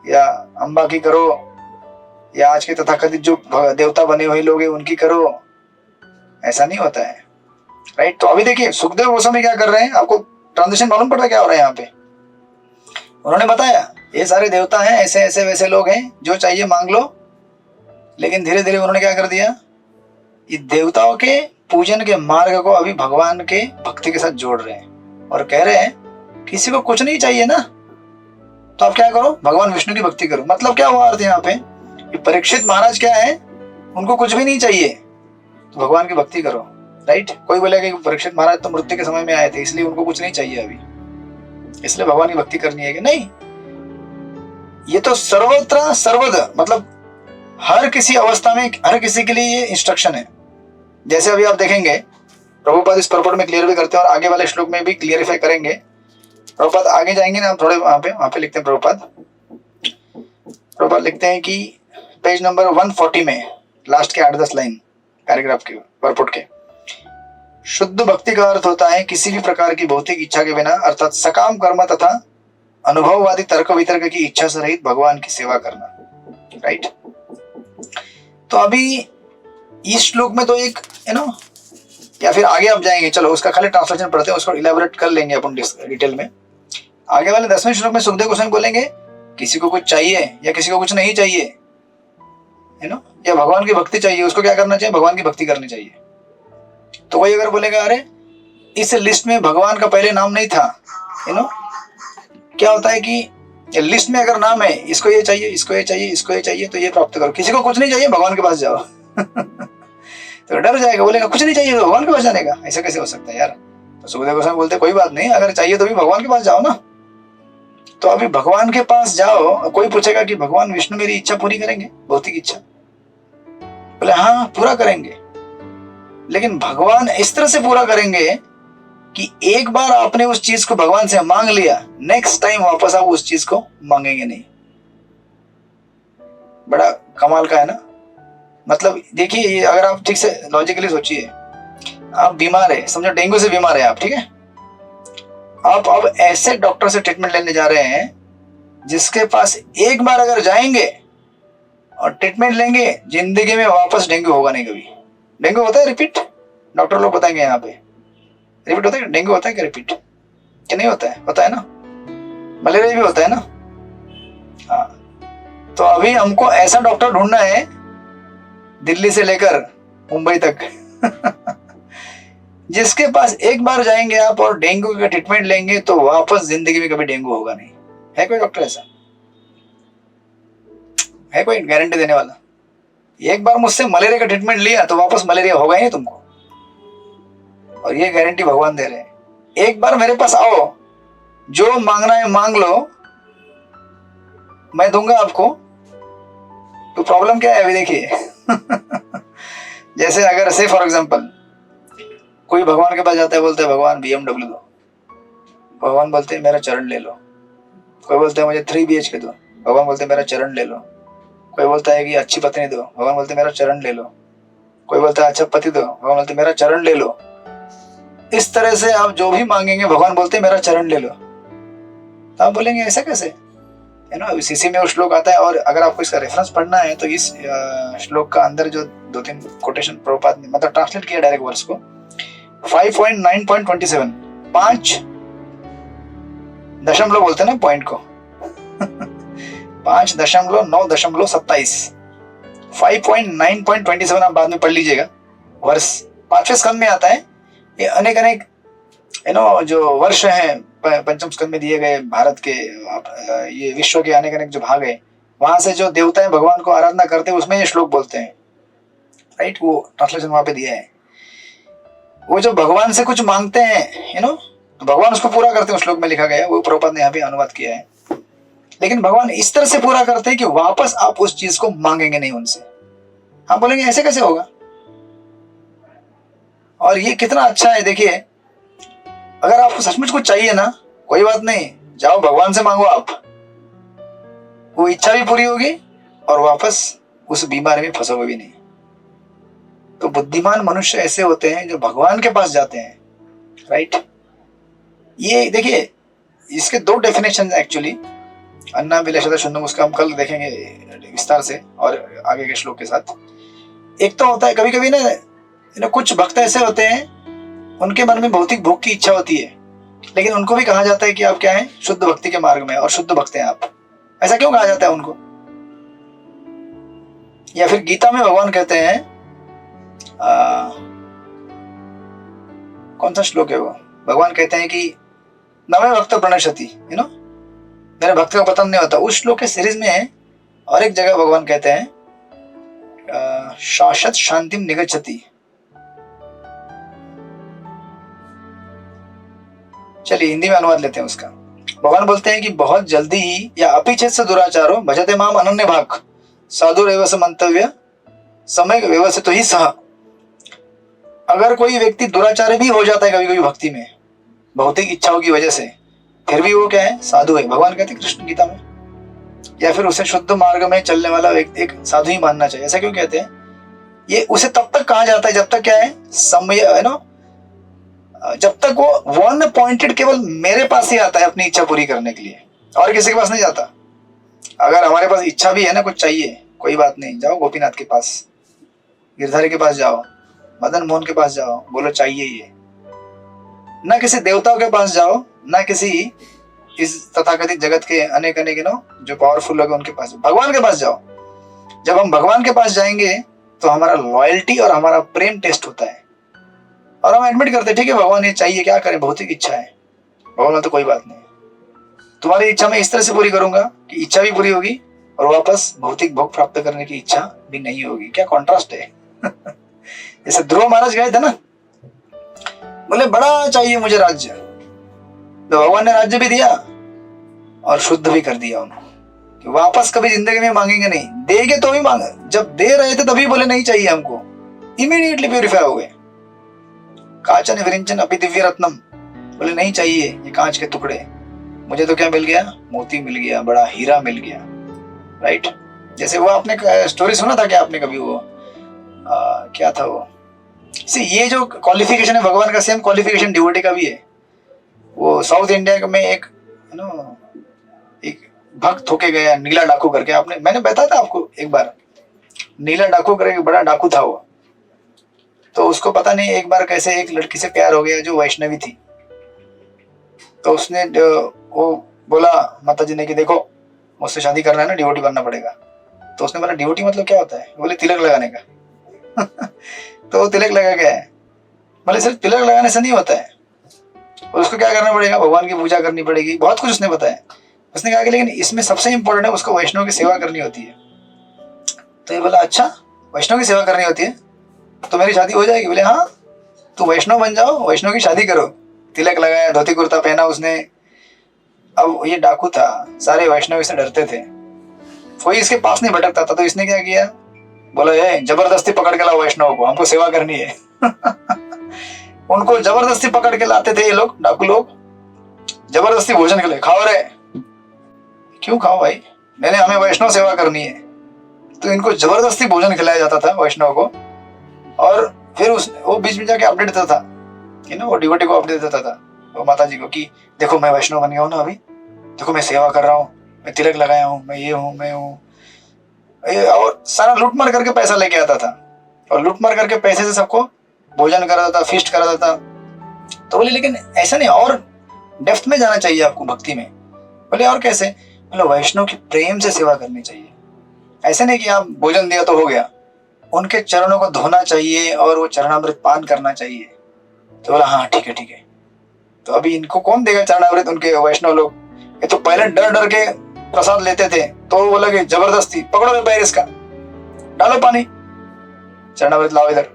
या अम्बा की करो या आज के तथाकथित जो देवता बने हुए लोग हैं उनकी करो। ऐसा नहीं होता है। राइट। तो अभी देखिए सुखदेव गोस्वामी क्या कर रहे हैं, आपको ट्रांजिशन मालूम पड़ रहा है क्या हो रहा है यहाँ पे। उन्होंने बताया ये सारे देवता हैं, ऐसे ऐसे वैसे लोग हैं, जो चाहिए मांग लो। लेकिन धीरे धीरे उन्होंने क्या कर दिया, ये देवताओं के पूजन के मार्ग को अभी भगवान के भक्ति के साथ जोड़ रहे हैं और कह रहे हैं किसी को कुछ नहीं चाहिए ना, तो आप क्या करो, भगवान विष्णु की भक्ति करो। मतलब क्या हुआ अर्थ यहाँ पे, परीक्षित महाराज क्या है, उनको कुछ भी नहीं चाहिए तो भगवान की भक्ति करो। राइट। कोई बोलेगा कि परीक्षित महाराज तो मृत्यु के समय में आए थे इसलिए उनको कुछ नहीं चाहिए अभी, इसलिए भगवान की भक्ति करनी है कि नहीं। ये तो सर्वत्र सर्वद, मतलब हर किसी अवस्था में हर किसी के लिए ये इंस्ट्रक्शन है। जैसे अभी आप देखेंगे प्रभुपाद इस परपट में क्लियर भी करते हैं और आगे वाले श्लोक में भी क्लियरिफाई करेंगे। प्रभुपाद आगे जाएंगे ना, आप थोड़े वहां पे लिखते हैं प्रभुपाद लिखते हैं कि पेज नंबर 140 में लास्ट के 8-10 लाइन पैराग्राफ के परपुट के, शुद्ध भक्ति का अर्थ होता है किसी भी प्रकार की भौतिक इच्छा के बिना, अर्थात सकाम कर्म तथा अनुभववादी तर्क वितर्क की इच्छा से रहित भगवान की सेवा करना। राइट। तो अभी इस श्लोक में तो एक या फिर आगे आप जाएंगे, चलो उसका खाली ट्रांसलेशन पढ़ते हैं, उसको इलेबोरेट कर लेंगे अपन डिटेल में। आगे वाले 10वें श्लोक में सुखदेव गोस्वामी बोलेंगे किसी को कुछ चाहिए या किसी को कुछ नहीं चाहिए, या भगवान की भक्ति चाहिए, उसको क्या करना चाहिए, भगवान की भक्ति करनी चाहिए। तो कोई अगर बोलेगा अरे इस लिस्ट में भगवान का पहले नाम नहीं था, क्या होता है कि लिस्ट में अगर नाम है इसको ये चाहिए, इसको ये चाहिए, इसको ये चाहिए, तो ये प्राप्त करो। किसी को कुछ नहीं चाहिए भगवान के पास जाओ तो डर जाएगा, बोलेगा कुछ नहीं चाहिए तो भगवान के पास जाने का, ऐसा कैसे हो सकता है यार। तो सुखदेव गोस्वामी बोलते कोई बात नहीं, अगर चाहिए तो भी भगवान के पास जाओ ना। तो अभी भगवान के पास जाओ, कोई पूछेगा कि भगवान विष्णु मेरी इच्छा पूरी करेंगे, भौतिक इच्छा, बोले हाँ पूरा करेंगे, लेकिन भगवान इस तरह से पूरा करेंगे कि एक बार आपने उस चीज को भगवान से मांग लिया, नेक्स्ट टाइम वापस आप उस चीज को मांगेंगे नहीं। बड़ा कमाल का है ना। मतलब देखिए अगर आप ठीक से लॉजिकली सोचिए, आप बीमार है, समझो डेंगू से बीमार है आप, ठीक है, आप अब ऐसे डॉक्टर से ट्रीटमेंट लेने जा रहे हैं जिसके पास एक बार अगर जाएंगे और ट्रीटमेंट लेंगे, जिंदगी में वापस डेंगू होगा नहीं कभी। डेंगू होता है रिपीट, डॉक्टर लोग बताएंगे यहाँ पे रिपीट होता है, डेंगू होता है क्या रिपीट, क्या नहीं होता है, होता है ना, मलेरिया भी होता है ना। हाँ, तो अभी हमको ऐसा डॉक्टर ढूंढना है दिल्ली से लेकर मुंबई तक जिसके पास एक बार जाएंगे आप और डेंगू का ट्रीटमेंट लेंगे तो वापस जिंदगी में कभी डेंगू होगा नहीं। है कोई डॉक्टर ऐसा, है कोई गारंटी देने वाला? एक बार मुझसे मलेरिया का ट्रीटमेंट लिया तो वापस मलेरिया होगा ही नहीं तुमको, और ये गारंटी भगवान दे रहे हैं। एक बार मेरे पास आओ, जो मांगना है मांग लो, मैं दूंगा आपको। तो प्रॉब्लम क्या है अभी देखिए जैसे अगर से फॉर एग्जांपल कोई भगवान के पास जाता है, बोलते हैं भगवान BMW दो, भगवान बोलते हैं मेरा चरण ले लो। कोई बोलता है मुझे 3 BHK दो, भगवान बोलते हैं मेरा चरण ले लो। कोई बोलता है कि अच्छी पत्नी दो, भगवान बोलते हैं मेरा चरण ले लो। कोई बोलता है अच्छा पति दो, भगवान बोलते हैं मेरा चरण ले लो। इस तरह से आप जो भी मांगेंगे भगवान बोलते हैं मेरा चरण ले लो। तो आप बोलेंगे ऐसा कैसे, है ना। सीसी में वो श्लोक आता है, और अगर आपको इसका रेफरेंस पढ़ना है तो इस श्लोक का अंदर जो 2-3 कोटेशन प्रभुपाद ने मतलब ट्रांसलेट किया डायरेक्ट वर्स को, 5.9.27 5 दशमलव बोलते हैं ना पॉइंट को 5.9.27 5.9.27 आप बाद में पढ़ लीजिएगा। वर्ष 5वें स्कंद में आता है। ये अनेक जो वर्ष हैं पंचम स्कंद में दिए गए भारत के, ये विश्व के अनेक जो भाग है, वहां से जो देवताएं भगवान को आराधना करते हैं उसमें ये श्लोक बोलते हैं, राइट। वो ट्रांसलेशन वहां पे दिया है। वो जो भगवान से कुछ मांगते हैं तो भगवान उसको पूरा करते हैं, उस श्लोक में लिखा गया है, वो प्रभुपाद ने यहाँ पे अनुवाद किया है। लेकिन भगवान इस तरह से पूरा करते हैं कि वापस आप उस चीज को मांगेंगे नहीं उनसे। आप बोलेंगे ऐसे कैसे होगा, और ये कितना अच्छा है। देखिए, अगर आपको सचमुच कुछ चाहिए ना, कोई बात नहीं, जाओ भगवान से मांगो आप, वो इच्छा भी पूरी होगी और वापस उस बीमारी में फंसोगे भी नहीं। तो बुद्धिमान मनुष्य ऐसे होते हैं जो भगवान के पास जाते हैं, राइट। ये देखिए, इसके 2 डेफिनेशन एक्चुअली, अन्ना विलक्षता शून्यम, उसका हम कल देखेंगे विस्तार से और आगे के श्लोक के साथ। एक तो होता है कभी कभी ना कुछ भक्त ऐसे होते हैं, उनके मन में भौतिक भोग की इच्छा होती है, लेकिन उनको भी कहा जाता है कि आप क्या हैं, शुद्ध भक्ति के मार्ग में और शुद्ध भक्त हैं आप। ऐसा क्यों कहा जाता है उनको? या फिर गीता में भगवान कहते हैं, कौन सा श्लोक है वो, भगवान कहते हैं कि नवे भक्त प्रणश्यति, मेरे भक्त का पतन नहीं होता। उस श्लोक के सीरीज में है, और एक जगह भगवान कहते हैं शाश्वत शांतिम निगच्छति। चलिए हिंदी में अनुवाद लेते हैं उसका। भगवान बोलते हैं कि बहुत जल्दी ही, या अपिचेत से दुराचारो भजते माम अनन्य भाग साधु एवं मंतव्य समय व्यवस्थित ही सह। अगर कोई व्यक्ति दुराचारी भी हो जाता है कभी कभी भक्ति में भौतिक इच्छाओं की वजह से, फिर भी वो क्या है, साधु है, भगवान कहते हैं कृष्ण गीता में। या फिर उसे शुद्ध मार्ग में चलने वाला व्यक्ति एक साधु ही मानना चाहिए। ऐसा क्यों कहते हैं? ये उसे तब तक कहा जाता है जब तक क्या है, समय जब तक वो वन पॉइंटेड केवल मेरे पास ही आता है अपनी इच्छा पूरी करने के लिए, और किसी के पास नहीं जाता। अगर हमारे पास इच्छा भी है ना, कुछ चाहिए, कोई बात नहीं, जाओ गोपीनाथ के पास, गिरधारी के पास जाओ, मदन मोहन के पास जाओ, बोलो चाहिए ये। ना किसी देवताओं के पास जाओ, ना किसी इस तथाकथित जगत के अनेक जो पावरफुल लोग हैं उनके पास, भगवान के पास जाओ। जब हम भगवान के पास जाएंगे तो हमारा लॉयल्टी और हमारा प्रेम टेस्ट होता है, और हम एडमिट करते हैं ठीक है भगवान ये चाहिए, क्या करें, भौतिक इच्छा है। भगवान तो कोई बात नहीं, तुम्हारी इच्छा मैं इस तरह से पूरी करूंगा कि इच्छा भी पूरी होगी और वापस भौतिक भोग प्राप्त करने की इच्छा भी नहीं होगी। क्या कॉन्ट्रास्ट है। जैसे ध्रुव महाराज गए थे ना, बोले बड़ा चाहिए मुझे राज्य, तो भगवान ने राज्य भी दिया और शुद्ध भी कर दिया उनको, कि वापस कभी जिंदगी में मांगेंगे नहीं। देंगे तो भी मांगे, जब दे रहे थे तभी बोले नहीं चाहिए हमको, इमीडिएटली प्यूरिफाई हो गए। काचन विरिंचन अपि दिव्य रत्नम, बोले नहीं चाहिए ये कांच के टुकड़े, मुझे तो क्या मिल गया, मोती मिल गया, बड़ा हीरा मिल गया, राइट। जैसे वो आपने स्टोरी सुना था क्या आपने कभी, वो क्या था वो, ये जो क्वालिफिकेशन है भगवान का, सेम क्वालिफिकेशन डिवोटी का भी है। वो साउथ इंडिया में एक भक्त होके गया, नीला डाकू करके, आपने, मैंने बताया था आपको एक बार, नीला डाकू करके बड़ा डाकू था वो। तो उसको पता नहीं एक बार कैसे एक लड़की से प्यार हो गया जो वैष्णवी थी। तो उसने वो बोला माता जी ने कि देखो मुझसे शादी करना है ना, डिवोटी बनना पड़ेगा। तो उसने बोला डिवोटी मतलब क्या होता है? बोले तिलक लगाने का। तो वो तिलक लगा गया है। बोले सिर्फ तिलक लगाने से नहीं होता है, और उसको क्या करना पड़ेगा, भगवान की पूजा करनी पड़ेगी, बहुत कुछ उसने बताया। उसने कहा कि लेकिन इसमें सबसे इंपॉर्टेंट है उसको वैष्णव की सेवा करनी होती है। तो ये बोला अच्छा वैष्णव की सेवा करनी होती है तो मेरी शादी हो जाएगी? बोले हाँ, तू वैष्णव बन जाओ, वैष्णव की शादी करो। तिलक लगाया, धोती कुर्ता पहना उसने। अब ये डाकू था, सारे वैष्णव इससे डरते थे, कोई इसके पास नहीं भटकता था। तो इसने क्या किया, बोला ये जबरदस्ती पकड़ के लाओ वैष्णव को, हमको सेवा करनी है। उनको जबरदस्ती पकड़ के लाते थे ये लोग, डाकू लोग, जबरदस्ती भोजन के लिए, खाओ रे। क्यों खाओ भाई, मैंने, हमें वैष्णव सेवा करनी है। तो इनको जबरदस्ती भोजन खिलाया जाता था वैष्णव को, और फिर वो बीच में जाके अपडेट देता था, वो डिवोटी को अपडेट देता था वो माता जी को कि देखो मैं वैष्णव बन गया हूं ना अभी, देखो मैं सेवा कर रहा हूँ, मैं तिलक लगाया हूँ, मैं ये हूँ, मैं हूँ, और सारा लूट मार करके पैसा लेके आता था और लूट मार करके पैसे से सबको भोजन कराता था, फीस्ट कराता था। तो बोले लेकिन ऐसा नहीं, और डेप्थ में जाना चाहिए आपको भक्ति में। बोले और कैसे? बोले वैष्णव की प्रेम से सेवा करनी चाहिए। ऐसे नहीं कि आप भोजन दिया तो हो गया, उनके चरणों को धोना चाहिए और वो चरणामृत पान करना चाहिए। तो बोला हाँ ठीक है ठीक है। तो अभी इनको कौन देगा चरणामृत? उनके वैष्णव लोग। ये तो पहले डर डर के प्रसाद लेते थे, तो वो बोला कि जबरदस्ती पकड़ो रे पैर इसका, डालो पानी, चरणामृत लाओ इधर।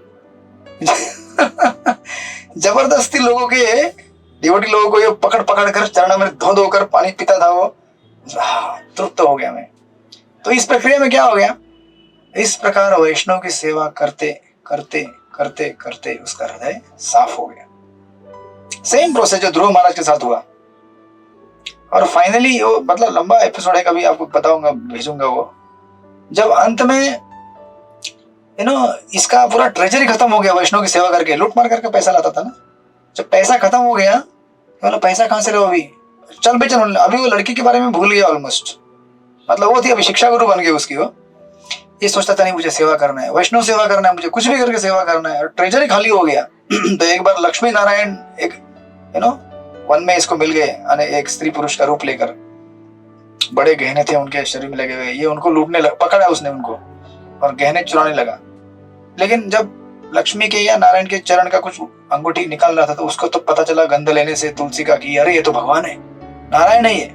जबरदस्ती लोगों के, डिवोटी लोगों को ये पकड़ पकड़ कर चरणामृत धो धो कर पानी पीता था वो। तृप्त हो गया मैं। तो इस प्रक्रिया में क्या हो गया? इस प्रकार वैष्णव की सेवा करते करते करते करते उसका हृदय साफ हो गया। सेम प्रोसेस जो ध्रुव महाराज के साथ हुआ। और फाइनली वो मतलब लंबा एपिसोड है, कभी आपको बताऊंगा, भेजूंगा वो। जब अंत में इसका पूरा ट्रेजरी खत्म हो गया वैष्णव की सेवा करके, लूट मार करके पैसा लाता था ना। जब पैसा खत्म हो गया, बोला पैसा कहाँ से लो अभी, चल बे चल। अभी वो लड़की के बारे में भूल गया ऑलमोस्ट। मतलब वो थी अभी शिक्षा गुरु बन गई उसकी। वो ये सोचता था नहीं मुझे सेवा करना है, वैष्णव सेवा करना है, मुझे कुछ भी करके सेवा करना है, और ट्रेजरी खाली हो गया। तो एक बार लक्ष्मी नारायण एक वन में इसको मिल गए, एक स्त्री पुरुष का रूप लेकर। बड़े गहने थे उनके शरीर में लगे हुए, ये उनको लूटने पकड़ा उसने उनको और गहने चुराने लगा। लेकिन जब लक्ष्मी के या नारायण के चरण का कुछ अंगूठी निकाल रहा था, तो उसको तो पता चला गंध लेने से तुलसी का कि अरे ये तो भगवान है, नारायण है ये।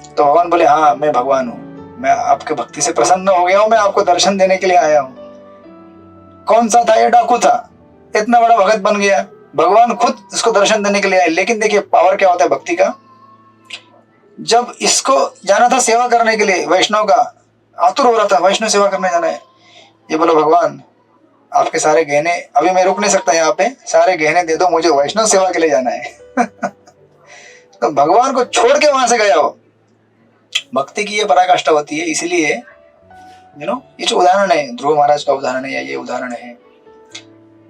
तो भगवान बोले हाँ मैं भगवान हूँ, मैं आपके भक्ति से प्रसन्न हो गया हूँ, मैं आपको दर्शन देने के लिए आया हूँ। कौन सा था ये? डाकू था, इतना बड़ा भगत बन गया। भगवान खुद इसको दर्शन देने के लिए आए। लेकिन देखिए पावर क्या होता है भक्ति का। जब इसको जाना था सेवा करने के लिए, वैष्णव का आतुर हो रहा था, वैष्णव सेवा करने जाना है। ये बोलो भगवान आपके सारे गहने, अभी मैं रुक नहीं सकता यहाँ पे, सारे गहने दे दो, मुझे वैष्णव सेवा के लिए जाना है। तो भगवान को छोड़ के वहां से गया वो। भक्ति की ये पराकाष्ठा होती है। इसीलिए ये जो उदाहरण है, ध्रुव महाराज का उदाहरण है या ये उदाहरण है,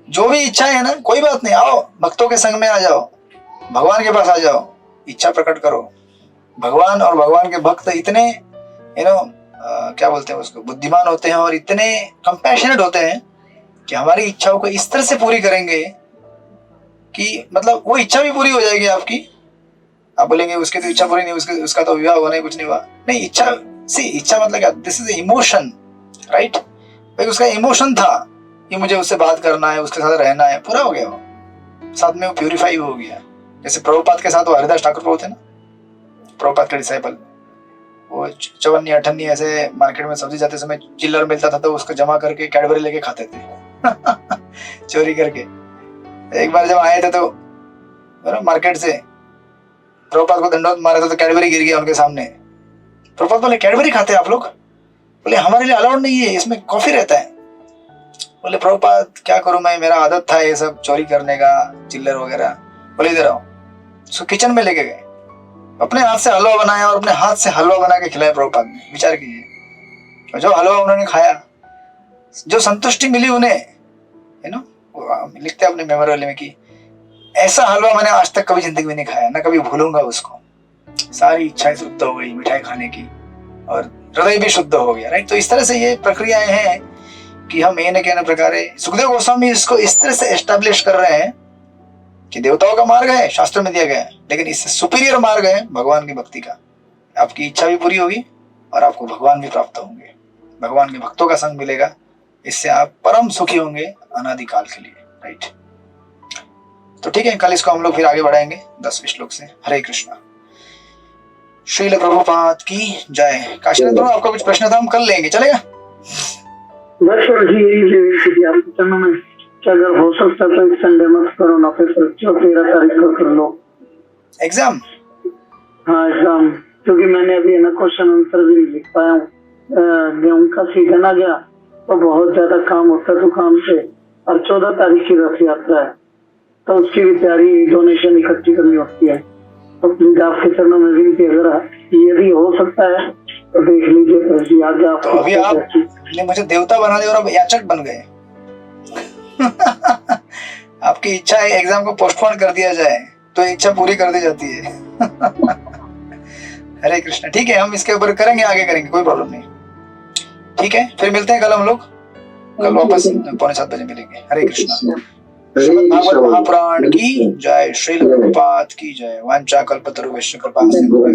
जो भी इच्छा है ना, कोई बात नहीं, आओ भक्तों के संग में आ जाओ, भगवान के पास आ जाओ, इच्छा प्रकट करो। भगवान और भगवान के भक्त इतने क्या बोलते हैं उसको, बुद्धिमान होते हैं और इतने कंपैशनेट होते हैं कि हमारी इच्छाओं को इस तरह से पूरी करेंगे कि मतलब वो इच्छा भी पूरी हो जाएगी आपकी। आप बोलेंगे उसकी तो इच्छा पूरी नहीं, उसका तो विवाह हुआ नहीं, कुछ नहीं हुआ। नहीं, इच्छा मतलब क्या? This is emotion, right? भाई उसका इमोशन था कि मुझे उससे बात करना है, उसके साथ रहना है, पूरा हो गया वो, साथ में वो प्यूरिफाई हो गया। जैसे प्रभुपाद के साथ वो हरिदास ठाकुर प्रभु थे ना, प्रभुपाद के डिसाइपल। वो चवन्नी अठन्नी ऐसे मार्केट में सब्जी जाते समय चिल्लर मिलता था तो उसको जमा करके कैडबरी लेके खाते थे। चोरी करके। एक बार जब आए थे तो मार्केट से प्रभुपाद को दंडवत मारा था तो कैडबरी गिर गया उनके सामने। प्रभुपाद बोले कैडबरी खाते हैं आप लोग? बोले हमारे लिए अलाउड नहीं है, इसमें कॉफी रहता है। बोले प्रभुपाद क्या करूं मैं, मेरा आदत था ये सब चोरी करने का, चिल्लर वगैरह। बोले इधर आओ। उसको किचन में लेके गए, अपने हाथ से हलवा बनाया और अपने हाथ से हलवा बना के खिलाया प्रभुपाद ने। विचार कीजिए, और जो हलवा उन्होंने खाया, जो संतुष्टि मिली उन्हें, लिखते हैं अपने मेमोरियल में कि ऐसा हलवा मैंने आज तक कभी जिंदगी में नहीं खाया, ना कभी भूलूंगा उसको। सारी इच्छाएं शुद्ध हो गई मिठाई खाने की और हृदय भी शुद्ध हो गया, राइट? तो इस तरह से ये प्रक्रियाएं हैं कि हम ये न कहने प्रकार सुखदेव गोस्वामी इसको इस तरह से एस्टेब्लिश कर रहे हैं कि देवताओं का मार्ग है, शास्त्र में दिया गया है, लेकिन इससे सुपीरियर मार्ग है भगवान की भक्ति का। आपकी इच्छा भी पूरी होगी और आपको भगवान भी प्राप्त होंगे, भगवान के भक्तों का संग मिलेगा, इससे आप परम सुखी होंगे अनादिकाल के लिए, राइट? तो ठीक है, कल इसको हम लोग फिर आगे बढ़ाएंगे 10वें श्लोक से। हरे कृष्णा। श्रील प्रभुपाद की जय। काशीनाथ प्रभु, आपका कुछ प्रश्न था, हम कर लेंगे, चलेगा? बस जी यही विनती थी आपके चरणों में कि अगर हो सकता तो एक संडे मत करो ना, फिर 13 तारीख को कर लो एग्जाम। हाँ एग्जाम, क्योंकि मैंने अभी है ना क्वेश्चन आंसर भी नहीं लिख पाया हूँ। गेहूं का सीजन आ गया तो बहुत ज्यादा काम होता है दुकान से, और 14 तारीख की रथ यात्रा है तो उसकी भी तैयारी, डोनेशन इकट्ठी करनी होती है। तो प्लीज आपके चरणों में विनती, अगर यदि हो सकता है तो देख लीजिए। आगे आप तो अभी आपने मुझे देवता बना दिया और अब याचक बन गए। आपकी इच्छा है एग्जाम को पोस्टपोन कर दिया जाए तो इच्छा पूरी कर दी जाती है। हरे कृष्ण। ठीक है, हम इसके ऊपर करेंगे, आगे करेंगे, कोई प्रॉब्लम नहीं। ठीक है, फिर मिलते हैं कल हम लोग, कल वापस 6:45 बजे मिलेंगे। हरे कृष्ण। श्रीमद् भागवत महापुराण की जय, श्रील प्रभुपाद की जय। वांछा कल्पतरुभ्यश्च कृपा सिन्धुभ्यो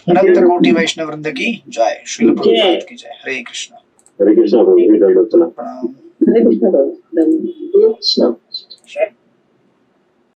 अनंत कोटि वैष्णव वृंद की जय, श्रील प्रभुपाद की जय। हरे कृष्ण। हरे कृष्ण प्रभु जी, दंडवत प्रणाम। प्रणाम। हरे कृष्ण।